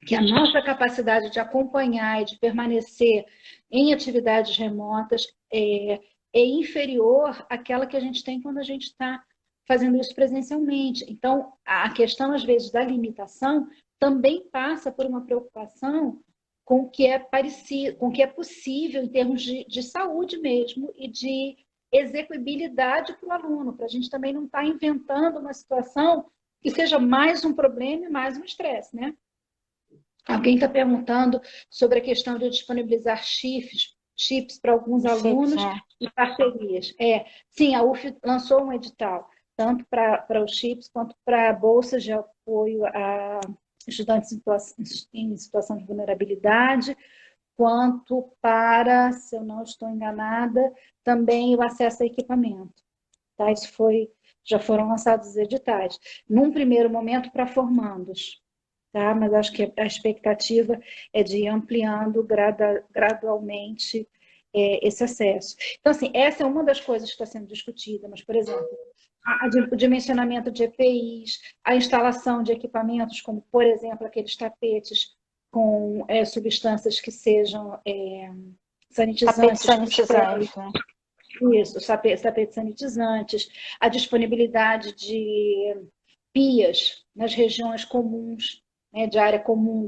que a nossa capacidade de acompanhar e de permanecer em atividades remotas é inferior àquela que a gente tem quando a gente está fazendo isso presencialmente. Então, a questão, às vezes, da limitação também passa por uma preocupação com o que é parecido, com o que é possível em termos de saúde mesmo e de execuibilidade para o aluno, para a gente também não estar inventando uma situação que seja mais um problema e mais um estresse, né? Alguém está perguntando sobre a questão de disponibilizar chips para alguns alunos e parcerias. Sim, a UF lançou um edital, tanto para os chips quanto para bolsas de apoio a estudantes em situação de vulnerabilidade, quanto para, se eu não estou enganada, também o acesso a equipamento. Tá? Já foram lançados os editais. Num primeiro momento, para formandos, tá? Mas acho que a expectativa é de ir ampliando gradualmente esse acesso. Então, assim, essa é uma das coisas que está sendo discutida, mas, por exemplo, o dimensionamento de EPIs, a instalação de equipamentos, como, por exemplo, aqueles tapetes com substâncias que sejam sanitizantes. Tapetes sanitizantes, né? Isso, os tapetes sanitizantes, a disponibilidade de pias nas regiões comuns, né, de área comum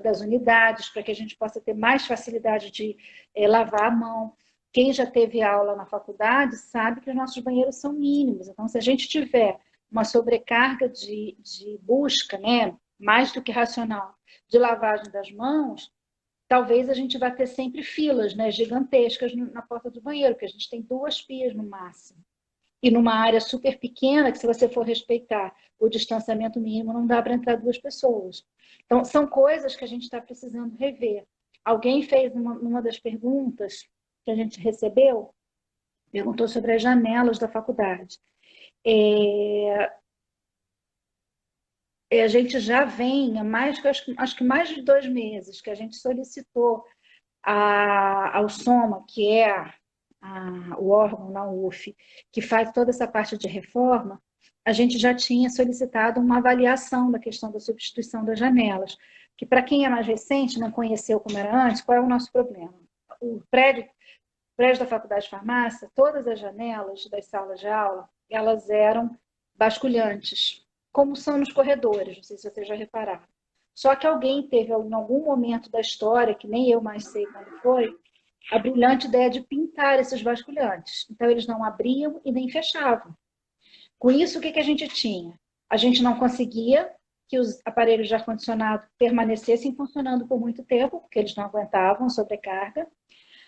das unidades, para que a gente possa ter mais facilidade de lavar a mão. Quem já teve aula na faculdade sabe que os nossos banheiros são mínimos. Então, se a gente tiver uma sobrecarga de busca, né, mais do que racional, de lavagem das mãos, talvez a gente vá ter sempre filas, né, gigantescas na porta do banheiro, porque a gente tem 2 pias no máximo. E numa área super pequena, que se você for respeitar o distanciamento mínimo, não dá para entrar 2 pessoas. Então, são coisas que a gente está precisando rever. Alguém fez uma das perguntas que a gente recebeu, perguntou sobre as janelas da faculdade. A gente já vem, acho que mais de 2 meses, que a gente solicitou ao SOMA, que é o órgão na UF, que faz toda essa parte de reforma, a gente já tinha solicitado uma avaliação da questão da substituição das janelas, que para quem é mais recente, não conheceu como era antes, qual é o nosso problema? O prédio da Faculdade de Farmácia, todas as janelas das salas de aula, elas eram basculhantes, como são nos corredores, não sei se vocês já repararam. Só que alguém teve, em algum momento da história, que nem eu mais sei quando foi, a brilhante ideia de pintar esses vasculhantes. Então, eles não abriam e nem fechavam. Com isso, o que a gente tinha? A gente não conseguia que os aparelhos de ar-condicionado permanecessem funcionando por muito tempo, porque eles não aguentavam sobrecarga.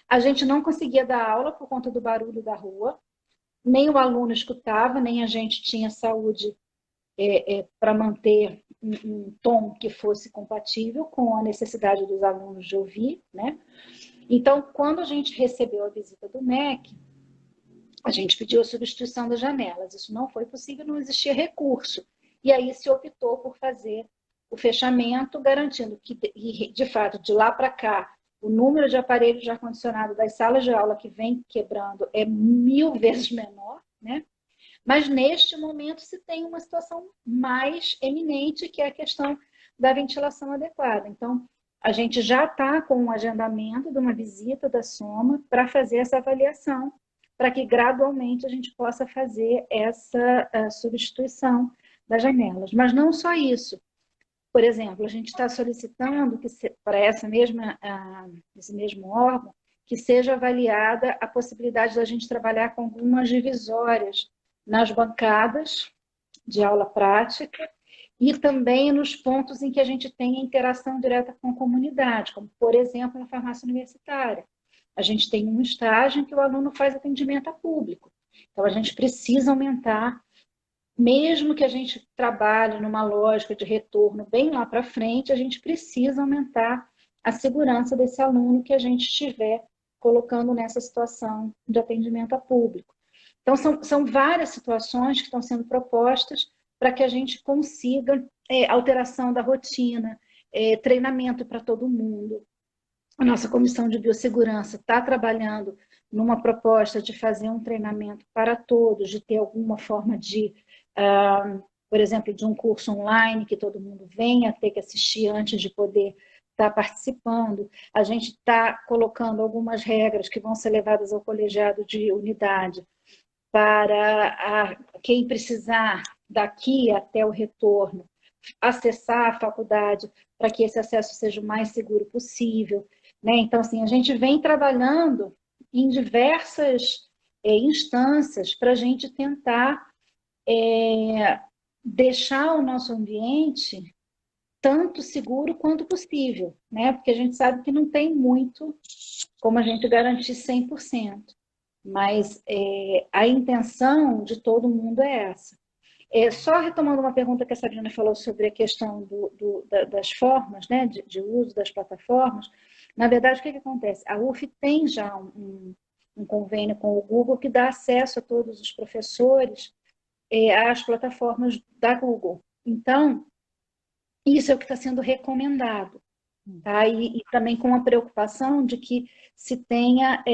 A gente não conseguia dar aula por conta do barulho da rua. Nem o aluno escutava, nem a gente tinha saúde para manter um tom que fosse compatível com a necessidade dos alunos de ouvir, né? Então, quando a gente recebeu a visita do MEC, a gente pediu a substituição das janelas. Isso não foi possível, não existia recurso. E aí se optou por fazer o fechamento, garantindo que, de fato, de lá para cá, o número de aparelhos de ar-condicionado das salas de aula que vem quebrando é 1000 vezes menor, né? Mas, neste momento, se tem uma situação mais eminente, que é a questão da ventilação adequada. Então, a gente já está com um agendamento de uma visita da SOMA para fazer essa avaliação, para que gradualmente a gente possa fazer essa substituição das janelas. Mas não só isso. Por exemplo, a gente está solicitando que para esse mesmo órgão que seja avaliada a possibilidade da gente trabalhar com algumas divisórias nas bancadas de aula prática e também nos pontos em que a gente tem interação direta com a comunidade, como, por exemplo, na farmácia universitária. A gente tem um estágio em que o aluno faz atendimento a público. Então, a gente precisa aumentar, mesmo que a gente trabalhe numa lógica de retorno bem lá para frente, a gente precisa aumentar a segurança desse aluno que a gente estiver colocando nessa situação de atendimento a público. Então, são várias situações que estão sendo propostas para que a gente consiga alteração da rotina, treinamento para todo mundo. A nossa Comissão de Biossegurança está trabalhando numa proposta de fazer um treinamento para todos, de ter alguma forma de, por exemplo, de um curso online que todo mundo venha ter que assistir antes de poder estar participando. A gente está colocando algumas regras que vão ser levadas ao colegiado de unidade para quem precisar daqui até o retorno acessar a faculdade para que esse acesso seja o mais seguro possível, né? Então, assim, a gente vem trabalhando em diversas instâncias para a gente tentar deixar o nosso ambiente tanto seguro quanto possível, né? Porque a gente sabe que não tem muito como a gente garantir 100%. Mas a intenção de todo mundo é essa. Só retomando uma pergunta que a Sabrina falou sobre a questão das formas, né, de uso das plataformas, na verdade, o que acontece? A UF tem já um convênio com o Google que dá acesso a todos os professores às plataformas da Google. Então, isso é o que está sendo recomendado. Tá? E também com a preocupação de que se tenha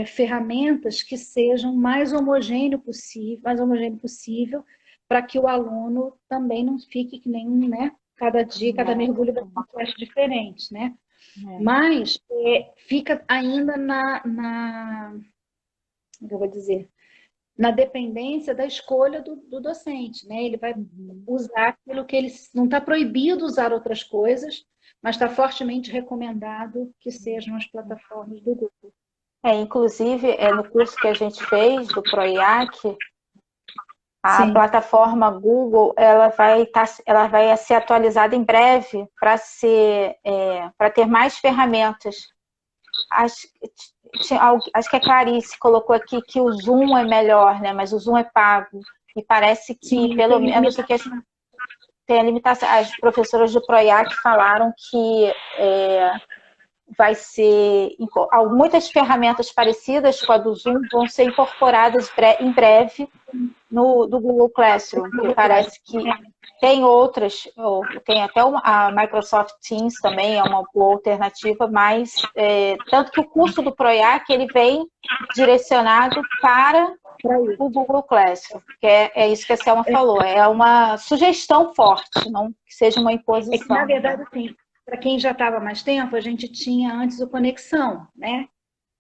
ferramentas que sejam mais homogêneo possível, para que o aluno também não fique que nem né, cada dia, cada mergulho vai ser uma flecha diferente, né? Mas fica ainda como eu vou dizer, na dependência da escolha do docente, né? Ele vai usar aquilo que ele não está proibido usar outras coisas, mas está fortemente recomendado que sejam as plataformas do Google. Inclusive, no curso que a gente fez do PROIAC, a Sim. plataforma Google ela vai ser atualizada em breve para ter mais ferramentas. Acho que a Clarice colocou aqui que o Zoom é melhor, né? Mas o Zoom é pago. E parece que, sim, pelo menos, tem a limitação. As professoras do PROIAC falaram que vai ser... Muitas ferramentas parecidas com a do Zoom vão ser incorporadas em breve do Google Classroom, que parece que tem outras, tem até a Microsoft Teams também, é uma boa alternativa, mas tanto que o curso do PROIAC, ele vem direcionado para o Google Classroom, que é isso que a Selma falou, é uma sugestão forte, não que seja uma imposição. Que, na verdade, assim, para quem já estava há mais tempo, a gente tinha antes o Conexão, né?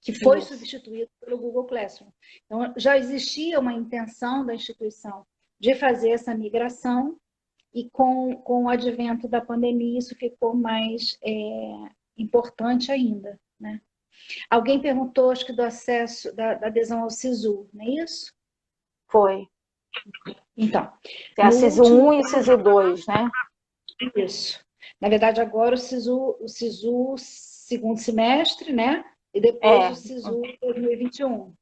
Que foi substituído pelo Google Classroom. Então, já existia uma intenção da instituição de fazer essa migração e com o advento da pandemia isso ficou mais importante ainda, né? Alguém perguntou, acho que do acesso, da adesão ao SISU, não é isso? Foi. Então. Tem a SISU 1 e o SISU 2, né? Isso. Na verdade, agora o SISU segundo semestre, né? E depois o SISU 2021.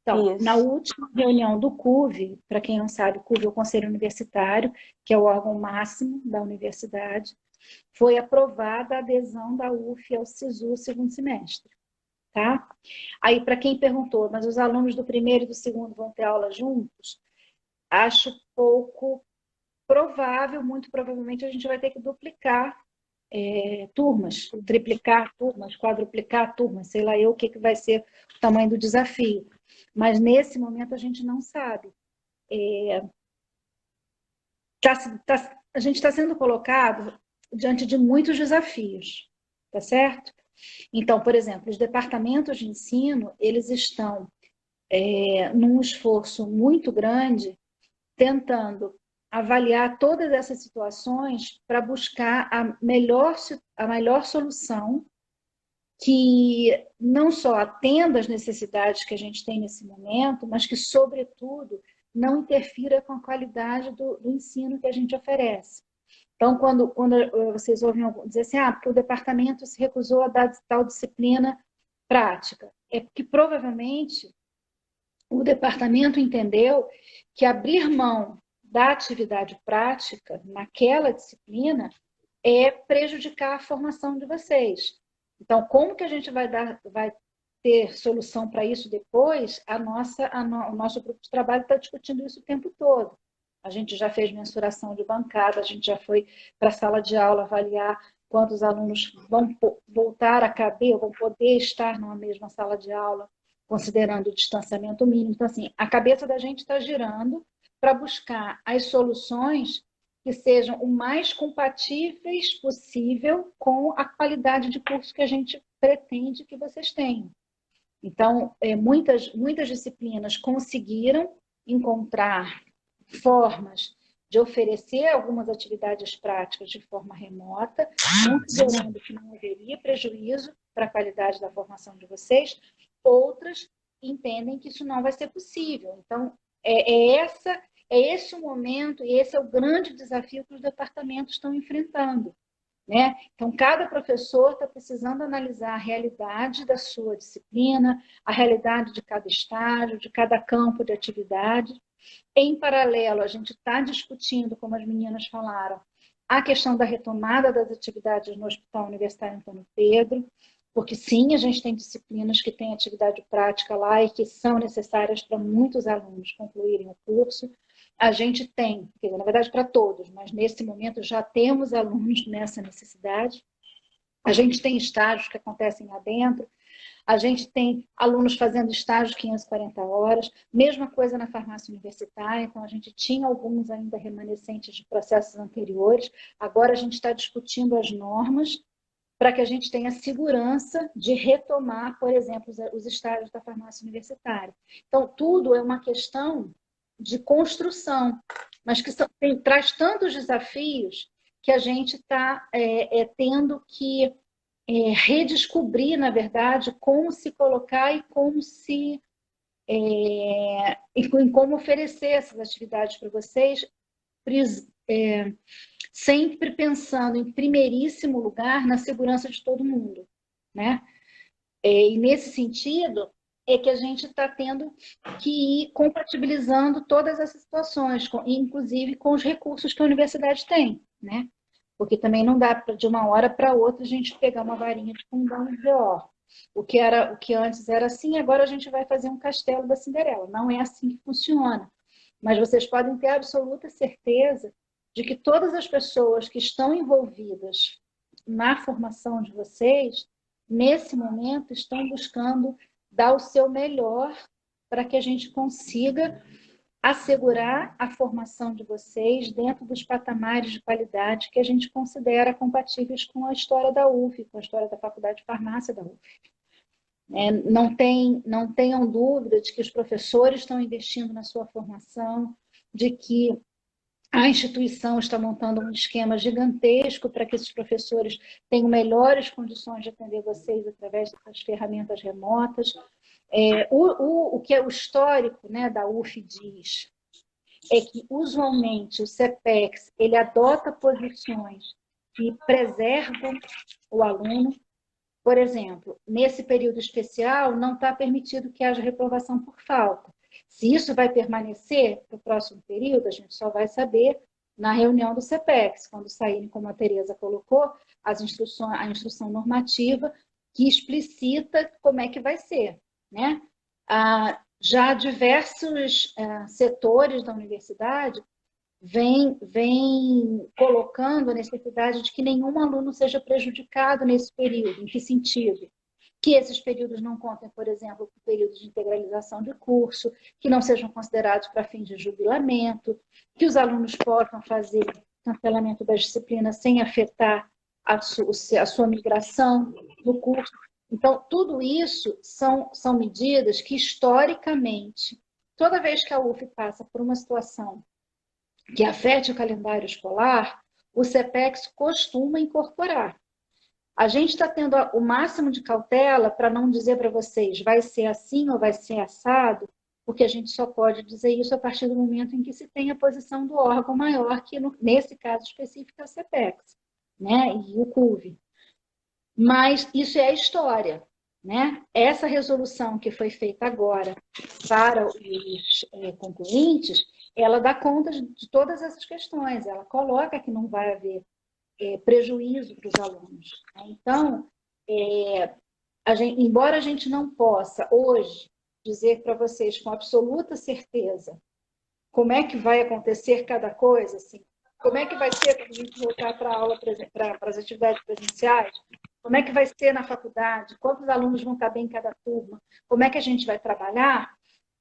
Então, na última reunião do CUV, para quem não sabe, o CUV é o Conselho Universitário, que é o órgão máximo da universidade, foi aprovada a adesão da UF ao SISU segundo semestre. Tá? Aí, para quem perguntou, mas os alunos do primeiro e do segundo vão ter aula juntos? Acho pouco provável, muito provavelmente a gente vai ter que duplicar turmas, triplicar turmas, quadruplicar turmas, sei lá eu o que vai ser o tamanho do desafio. Mas nesse momento a gente não sabe. A gente está sendo colocado diante de muitos desafios, tá certo? Então, por exemplo, os departamentos de ensino, eles estão num esforço muito grande, tentando avaliar todas essas situações para buscar a melhor solução que não só atenda às necessidades que a gente tem nesse momento, mas que, sobretudo, não interfira com a qualidade do ensino que a gente oferece. Então, quando vocês ouvem dizer assim, porque o departamento se recusou a dar tal disciplina prática, é porque provavelmente o departamento entendeu que abrir mão da atividade prática naquela disciplina é prejudicar a formação de vocês. Então, como que a gente vai ter solução para isso depois? O nosso grupo de trabalho está discutindo isso o tempo todo. A gente já fez mensuração de bancada, a gente já foi para a sala de aula avaliar quantos alunos vão voltar a caber, vão poder estar numa mesma sala de aula, considerando o distanciamento mínimo. Então, assim, a cabeça da gente está girando para buscar as soluções que sejam o mais compatíveis possível com a qualidade de curso que a gente pretende que vocês tenham. Então, muitas disciplinas conseguiram encontrar formas de oferecer algumas atividades práticas de forma remota, considerando que não haveria prejuízo para a qualidade da formação de vocês. Outras entendem que isso não vai ser possível. Então, é esse o momento e esse é o grande desafio que os departamentos estão enfrentando, né? Então, cada professor está precisando analisar a realidade da sua disciplina, a realidade de cada estágio, de cada campo de atividade. Em paralelo, a gente está discutindo, como as meninas falaram, a questão da retomada das atividades no Hospital Universitário Antônio Pedro, porque sim, a gente tem disciplinas que têm atividade prática lá e que são necessárias para muitos alunos concluírem o curso. A gente tem, na verdade para todos, mas nesse momento já temos alunos nessa necessidade. A gente tem estágios que acontecem lá dentro, a gente tem alunos fazendo estágio 540 horas, mesma coisa na farmácia universitária, então a gente tinha alguns ainda remanescentes de processos anteriores, agora a gente está discutindo as normas para que a gente tenha segurança de retomar, por exemplo, os estágios da farmácia universitária. Então, tudo é uma questão de construção, mas que traz tantos desafios que a gente está tendo que redescobrir, na verdade, como se colocar e como como oferecer essas atividades para vocês, sempre pensando em primeiríssimo lugar na segurança de todo mundo, né? E nesse sentido é que a gente está tendo que ir compatibilizando todas essas situações, inclusive com os recursos que a universidade tem, né? Porque também não dá de uma hora para outra a gente pegar uma varinha de condão e dizer, o que antes era assim, agora a gente vai fazer um castelo da Cinderela. Não é assim que funciona. Mas vocês podem ter absoluta certeza de que todas as pessoas que estão envolvidas na formação de vocês, nesse momento, estão buscando dar o seu melhor para que a gente consiga assegurar a formação de vocês dentro dos patamares de qualidade que a gente considera compatíveis com a história da UF, com a história da Faculdade de Farmácia da UF. Não tenham dúvida de que os professores estão investindo na sua formação, de que a instituição está montando um esquema gigantesco para que esses professores tenham melhores condições de atender vocês através das ferramentas remotas. O que é o histórico, né, da UF diz é que, usualmente, o CEPEX ele adota posições que preservam o aluno. Por exemplo, nesse período especial, não está permitido que haja reprovação por falta. Se isso vai permanecer para o próximo período, a gente só vai saber na reunião do CEPEX, quando saírem, como a Tereza colocou, a instrução normativa que explicita como é que vai ser, né? Já diversos setores da universidade vêm colocando a necessidade de que nenhum aluno seja prejudicado nesse período. Em que sentido? Que esses períodos não contem, por exemplo, com períodos de integralização de curso, que não sejam considerados para fim de jubilamento, que os alunos possam fazer cancelamento das disciplinas sem afetar a sua migração do curso. Então, tudo isso são medidas que, historicamente, toda vez que a UF passa por uma situação que afete o calendário escolar, o CEPEX costuma incorporar. A gente está tendo o máximo de cautela para não dizer para vocês vai ser assim ou vai ser assado, porque a gente só pode dizer isso a partir do momento em que se tem a posição do órgão maior, que nesse caso específico é o CEPEX, né? E o CUV. Mas isso é a história, né? Essa resolução que foi feita agora para os concluintes, ela dá conta de todas essas questões, ela coloca que não vai haver prejuízo para os alunos. Então, embora a gente não possa hoje dizer para vocês com absoluta certeza como é que vai acontecer cada coisa, assim, como é que vai ser quando a gente voltar para a aula, para as atividades presenciais, como é que vai ser na faculdade, quantos alunos vão estar bem em cada turma, como é que a gente vai trabalhar,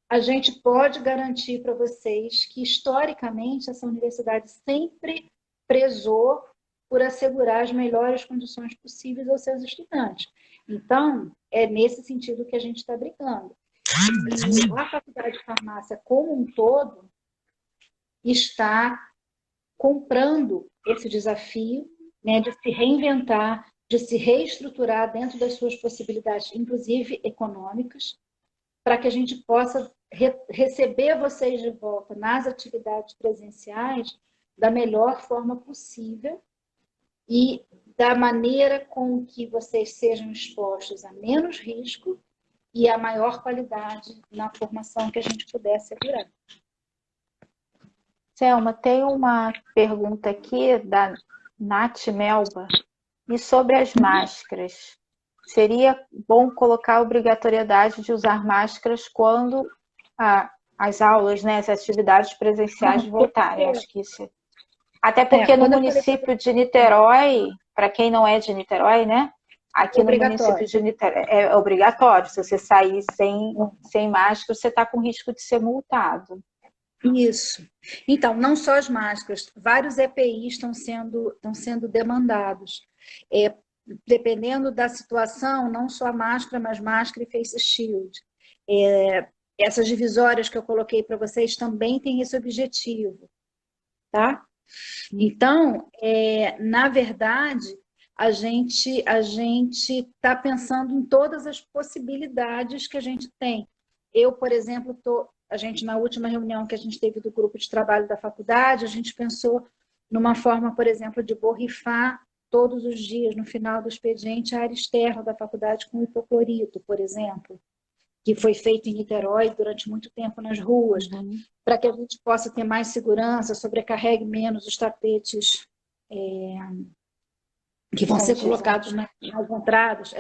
a gente pode garantir para vocês que, historicamente, essa universidade sempre prezou por assegurar as melhores condições possíveis aos seus estudantes. Então, é nesse sentido que a gente está brigando. E a Faculdade de Farmácia, como um todo, está comprando esse desafio, né, de se reinventar, de se reestruturar dentro das suas possibilidades, inclusive econômicas, para que a gente possa receber vocês de volta nas atividades presenciais da melhor forma possível e da maneira com que vocês sejam expostos a menos risco e a maior qualidade na formação que a gente puder assegurar. Selma, tem uma pergunta aqui da Nath Melba, e sobre as máscaras. Seria bom colocar a obrigatoriedade de usar máscaras quando as aulas, né, as atividades presenciais voltarem. Acho que isso. Até porque no município de Niterói, para quem não é de Niterói, né? Aqui no município de Niterói é obrigatório. Se você sair sem máscara, você está com risco de ser multado. Isso. Então, não só as máscaras, vários EPIs estão sendo demandados. Dependendo da situação, não só a máscara, mas máscara e face shield. Essas divisórias que eu coloquei para vocês também têm esse objetivo, tá? Então, na verdade, a gente está pensando em todas as possibilidades que a gente tem. Eu, por exemplo, na última reunião que a gente teve do grupo de trabalho da faculdade, a gente pensou numa forma, por exemplo, de borrifar todos os dias, no final do expediente, a área externa da faculdade com hipoclorito, por exemplo, que foi feito em Niterói durante muito tempo nas ruas, para que a gente possa ter mais segurança, sobrecarregue menos os tapetes que vão ser colocados nas entradas,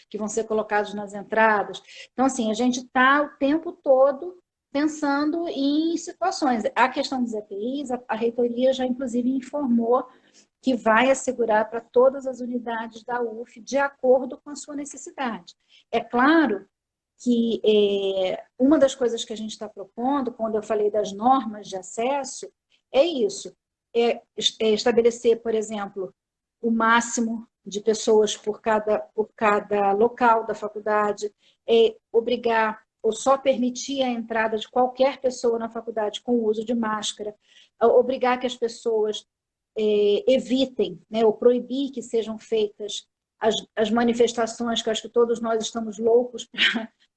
que vão ser colocados nas entradas. Então, assim, a gente está o tempo todo pensando em situações. A questão dos EPIs, a reitoria já, inclusive, informou que vai assegurar para todas as unidades da UF de acordo com a sua necessidade. É claro que uma das coisas que a gente está propondo, quando eu falei das normas de acesso, é isso, estabelecer, por exemplo, o máximo de pessoas por cada local da faculdade, obrigar ou só permitir a entrada de qualquer pessoa na faculdade com o uso de máscara, obrigar que as pessoas evitem, né, ou proibir que sejam feitas as manifestações que eu acho que todos nós estamos loucos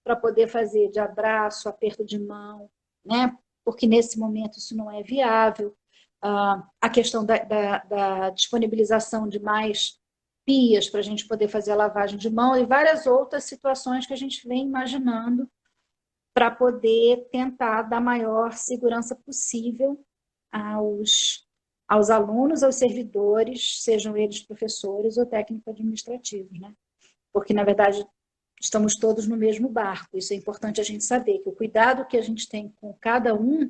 para poder fazer, de abraço, aperto de mão, né, porque nesse momento isso não é viável. A questão da disponibilização de mais pias para a gente poder fazer a lavagem de mão e várias outras situações que a gente vem imaginando para poder tentar dar maior segurança possível aos alunos, aos servidores, sejam eles professores ou técnico-administrativos, né? Porque, na verdade, estamos todos no mesmo barco. Isso é importante a gente saber, que o cuidado que a gente tem com cada um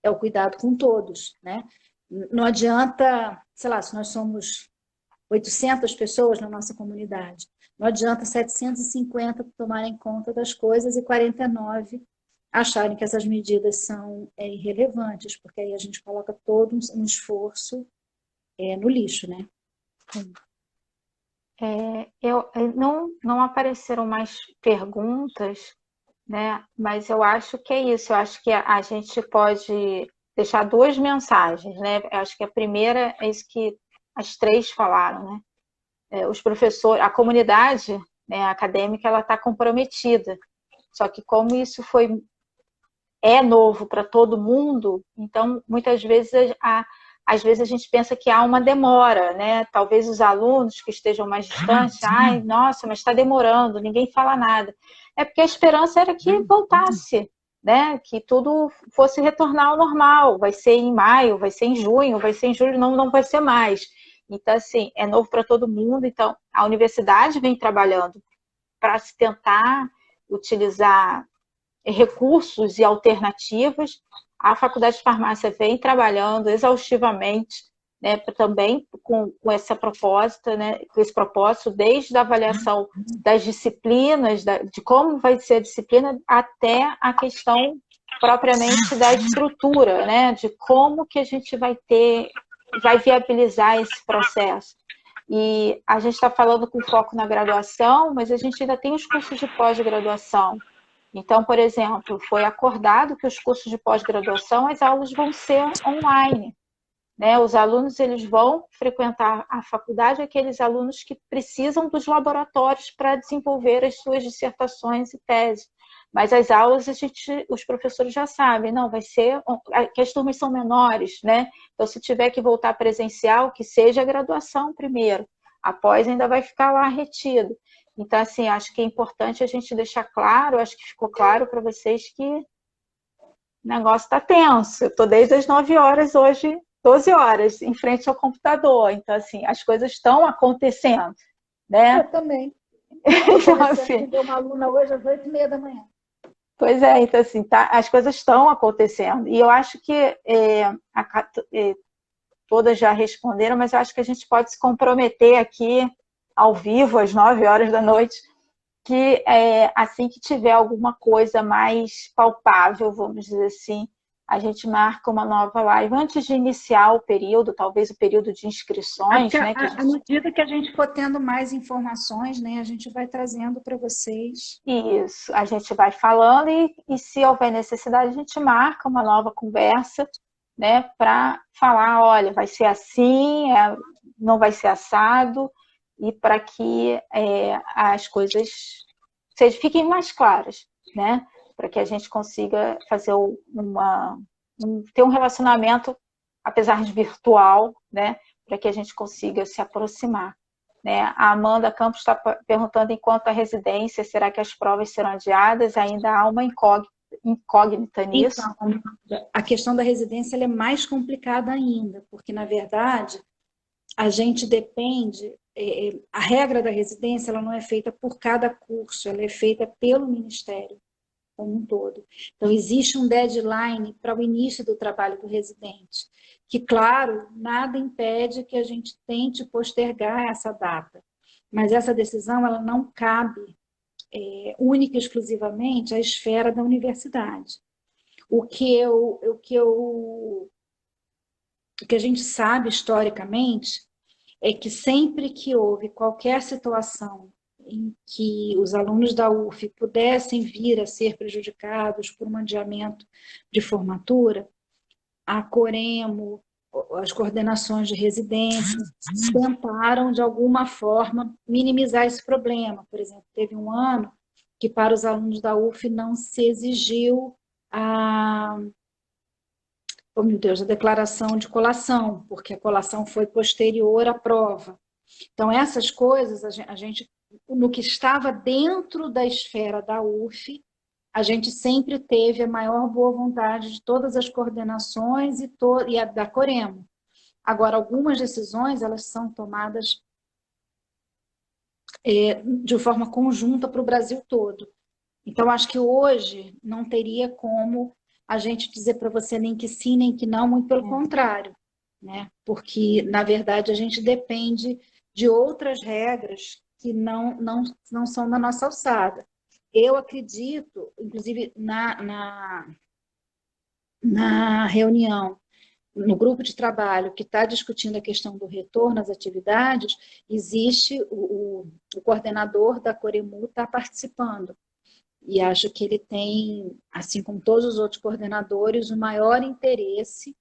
é o cuidado com todos, né? Não adianta, sei lá, se nós somos 800 pessoas na nossa comunidade, não adianta 750 tomarem conta das coisas e 49 acharem que essas medidas são irrelevantes, porque aí a gente coloca todo um esforço no lixo, né? Não apareceram mais perguntas, né? Mas eu acho que é isso. Eu acho que a gente pode deixar duas mensagens, né? Eu acho que a primeira é isso que as três falaram, né? Os professores, a comunidade, né, acadêmica, ela está comprometida. Só que como isso é novo para todo mundo, então muitas vezes às vezes a gente pensa que há uma demora, né? Talvez os alunos que estejam mais distantes, ai, nossa, mas está demorando, ninguém fala nada. É porque a esperança era que voltasse, né? Que tudo fosse retornar ao normal. Vai ser em maio, vai ser em junho, vai ser em julho, não vai ser mais. Então, assim, é novo para todo mundo. Então, a universidade vem trabalhando para se tentar utilizar recursos e alternativas. A Faculdade de Farmácia vem trabalhando exaustivamente, né, também com esse propósito, né, com esse propósito, desde a avaliação das disciplinas, de como vai ser a disciplina, até a questão propriamente da estrutura, né, de como que a gente vai viabilizar esse processo. E a gente está falando com foco na graduação, mas a gente ainda tem os cursos de pós-graduação. Então, por exemplo, foi acordado que os cursos de pós-graduação, as aulas vão ser online, né? Os alunos eles vão frequentar a faculdade, aqueles alunos que precisam dos laboratórios para desenvolver as suas dissertações e teses. Mas as aulas, os professores já sabem, não, vai ser que as turmas são menores, né? Então, se tiver que voltar presencial, que seja a graduação primeiro, após ainda vai ficar lá retido. Então, assim, acho que é importante a gente deixar claro, acho que ficou claro para vocês que o negócio está tenso. Eu estou desde as 9 horas hoje, 12 horas, em frente ao computador. Então, assim, as coisas estão acontecendo, né? Eu também. Então, assim, deu uma aluna hoje às 8h30 da manhã. Pois é, então, assim, as coisas estão acontecendo. E eu acho que todas já responderam, mas eu acho que a gente pode se comprometer aqui ao vivo, às 9 horas da noite, que assim que tiver alguma coisa mais palpável, vamos dizer assim, a gente marca uma nova live antes de iniciar o período, talvez o período de inscrições, né? À medida que a gente for tendo mais informações, né, a gente vai trazendo para vocês. Isso, a gente vai falando e se houver necessidade, a gente marca uma nova conversa, né, para falar, olha, vai ser assim, não vai ser assado, e para que as coisas fiquem mais claras, né? Para que a gente consiga fazer ter um relacionamento, apesar de virtual, né? Para que a gente consiga se aproximar. Né? A Amanda Campos está perguntando enquanto a residência, será que as provas serão adiadas? Ainda há uma incógnita nisso? Então, a questão da residência ela é mais complicada ainda, porque, na verdade, a gente depende... a regra da residência ela não é feita por cada curso, ela é feita pelo Ministério como um todo. Então, existe um deadline para o início do trabalho do residente, que, claro, nada impede que a gente tente postergar essa data, mas essa decisão ela não cabe única e exclusivamente à esfera da universidade. O que a gente sabe historicamente é que sempre que houve qualquer situação em que os alunos da UF pudessem vir a ser prejudicados por um adiamento de formatura, a Coremo, as coordenações de residência, tentaram, de alguma forma, minimizar esse problema. Por exemplo, teve um ano que para os alunos da UF não se exigiu a declaração de colação, porque a colação foi posterior à prova. Então, essas coisas, a gente, no que estava dentro da esfera da UF, a gente sempre teve a maior boa vontade de todas as coordenações e a da Coremo. Agora, algumas decisões, elas são tomadas de forma conjunta para o Brasil todo. Então, acho que hoje não teria como a gente dizer para você nem que sim, nem que não, muito pelo contrário, né? Porque, na verdade, a gente depende de outras regras que não são da nossa alçada. Eu acredito, inclusive na reunião, no grupo de trabalho que está discutindo a questão do retorno às atividades, existe o coordenador da Coremu está participando. E acho que ele tem, assim como todos os outros coordenadores, o maior interesse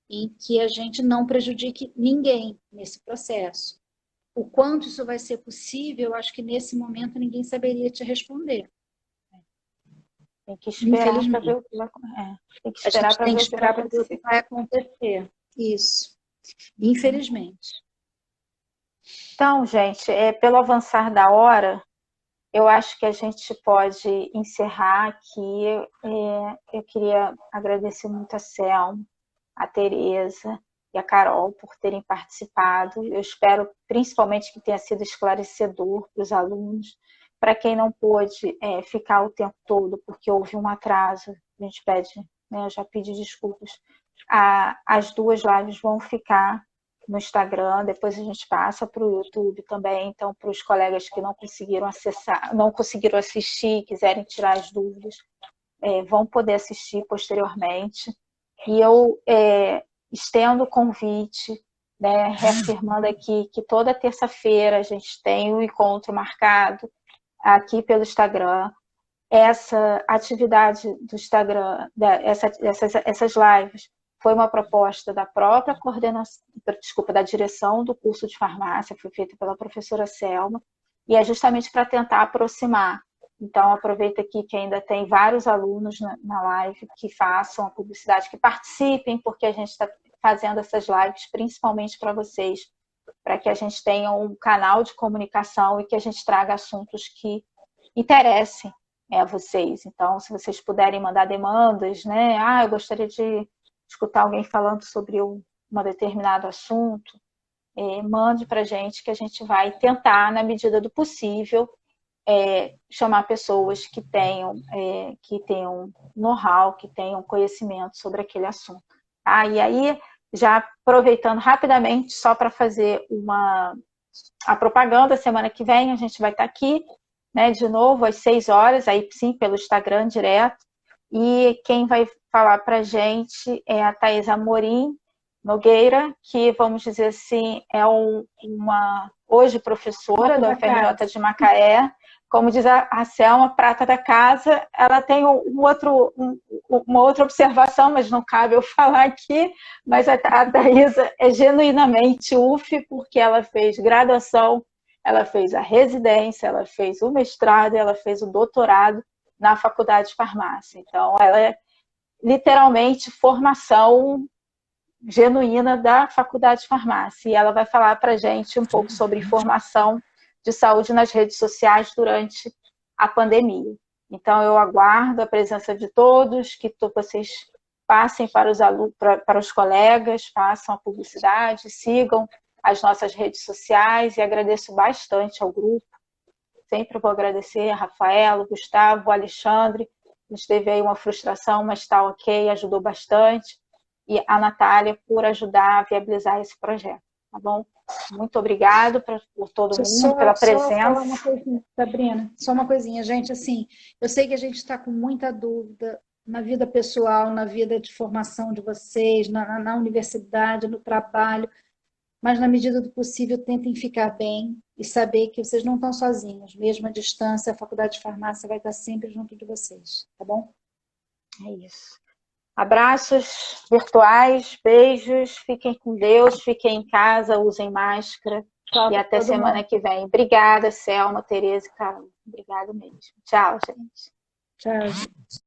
em que a gente não prejudique ninguém nesse processo. O quanto isso vai ser possível, eu acho que nesse momento ninguém saberia te responder. Tem que esperar para ver o que vai tem que esperar para ver o que vai acontecer. Isso. Infelizmente. Então, gente, pelo avançar da hora, eu acho que a gente pode encerrar aqui. Eu queria agradecer muito a Selma, a Tereza e a Carol por terem participado. Eu espero principalmente que tenha sido esclarecedor para os alunos. Para quem não pôde ficar o tempo todo, porque houve um atraso, a gente pede, né, eu já pedi desculpas. As duas lives vão ficar no Instagram, depois a gente passa para o YouTube também, então para os colegas que não conseguiram acessar, não conseguiram assistir, quiserem tirar as dúvidas, vão poder assistir posteriormente. E eu estendo o convite, né, reafirmando aqui que toda terça-feira a gente tem um encontro marcado aqui pelo Instagram. Essa atividade do Instagram, essas lives, foi uma proposta da própria coordenação, da direção do curso de farmácia, foi feita pela professora Selma, e é justamente para tentar aproximar. Então, aproveita aqui que ainda tem vários alunos na live que façam a publicidade, que participem, porque a gente está fazendo essas lives principalmente para vocês, para que a gente tenha um canal de comunicação e que a gente traga assuntos que interessem a vocês. Então, se vocês puderem mandar demandas, né? Eu gostaria de escutar alguém falando sobre um determinado assunto, mande para a gente, que a gente vai tentar, na medida do possível, chamar pessoas que tenham know-how, que tenham conhecimento sobre aquele assunto. E aí, já aproveitando rapidamente, só para fazer a propaganda, semana que vem a gente vai estar aqui, né, de novo, às 6 horas, aí sim, pelo Instagram direto, e quem vai falar para a gente é a Thaís Amorim Nogueira, que, vamos dizer assim, é hoje professora da UFRJ de Macaé. Como diz a Selma, prata da casa. Ela tem uma outra observação, mas não cabe eu falar aqui, mas a Thaís é genuinamente UF, porque ela fez graduação, ela fez a residência, ela fez o mestrado, ela fez o doutorado na Faculdade de Farmácia. Então, ela é literalmente formação genuína da Faculdade de Farmácia. E ela vai falar para a gente um pouco sobre informação de saúde nas redes sociais durante a pandemia. Então, eu aguardo a presença de todos, que vocês passem para os alunos, para os colegas, façam a publicidade, sigam as nossas redes sociais, e agradeço bastante ao grupo. Sempre vou agradecer a Rafaela, o Gustavo, o Alexandre. A gente teve aí uma frustração, mas está ok, ajudou bastante. E a Natália por ajudar a viabilizar esse projeto, tá bom? Muito obrigado por todo mundo, pela presença. Só falar uma coisinha, Sabrina, só uma coisinha, gente, assim, eu sei que a gente está com muita dúvida na vida pessoal, na vida de formação de vocês, na universidade, no trabalho, mas na medida do possível tentem ficar bem e saber que vocês não estão sozinhos, mesmo à distância, a Faculdade de Farmácia vai estar sempre junto de vocês, tá bom? É isso. Abraços virtuais, beijos, fiquem com Deus, fiquem em casa, usem máscara. Tchau, e até semana que vem. Obrigada, Selma, Tereza e Carol. Obrigada mesmo. Tchau, gente. Tchau, gente.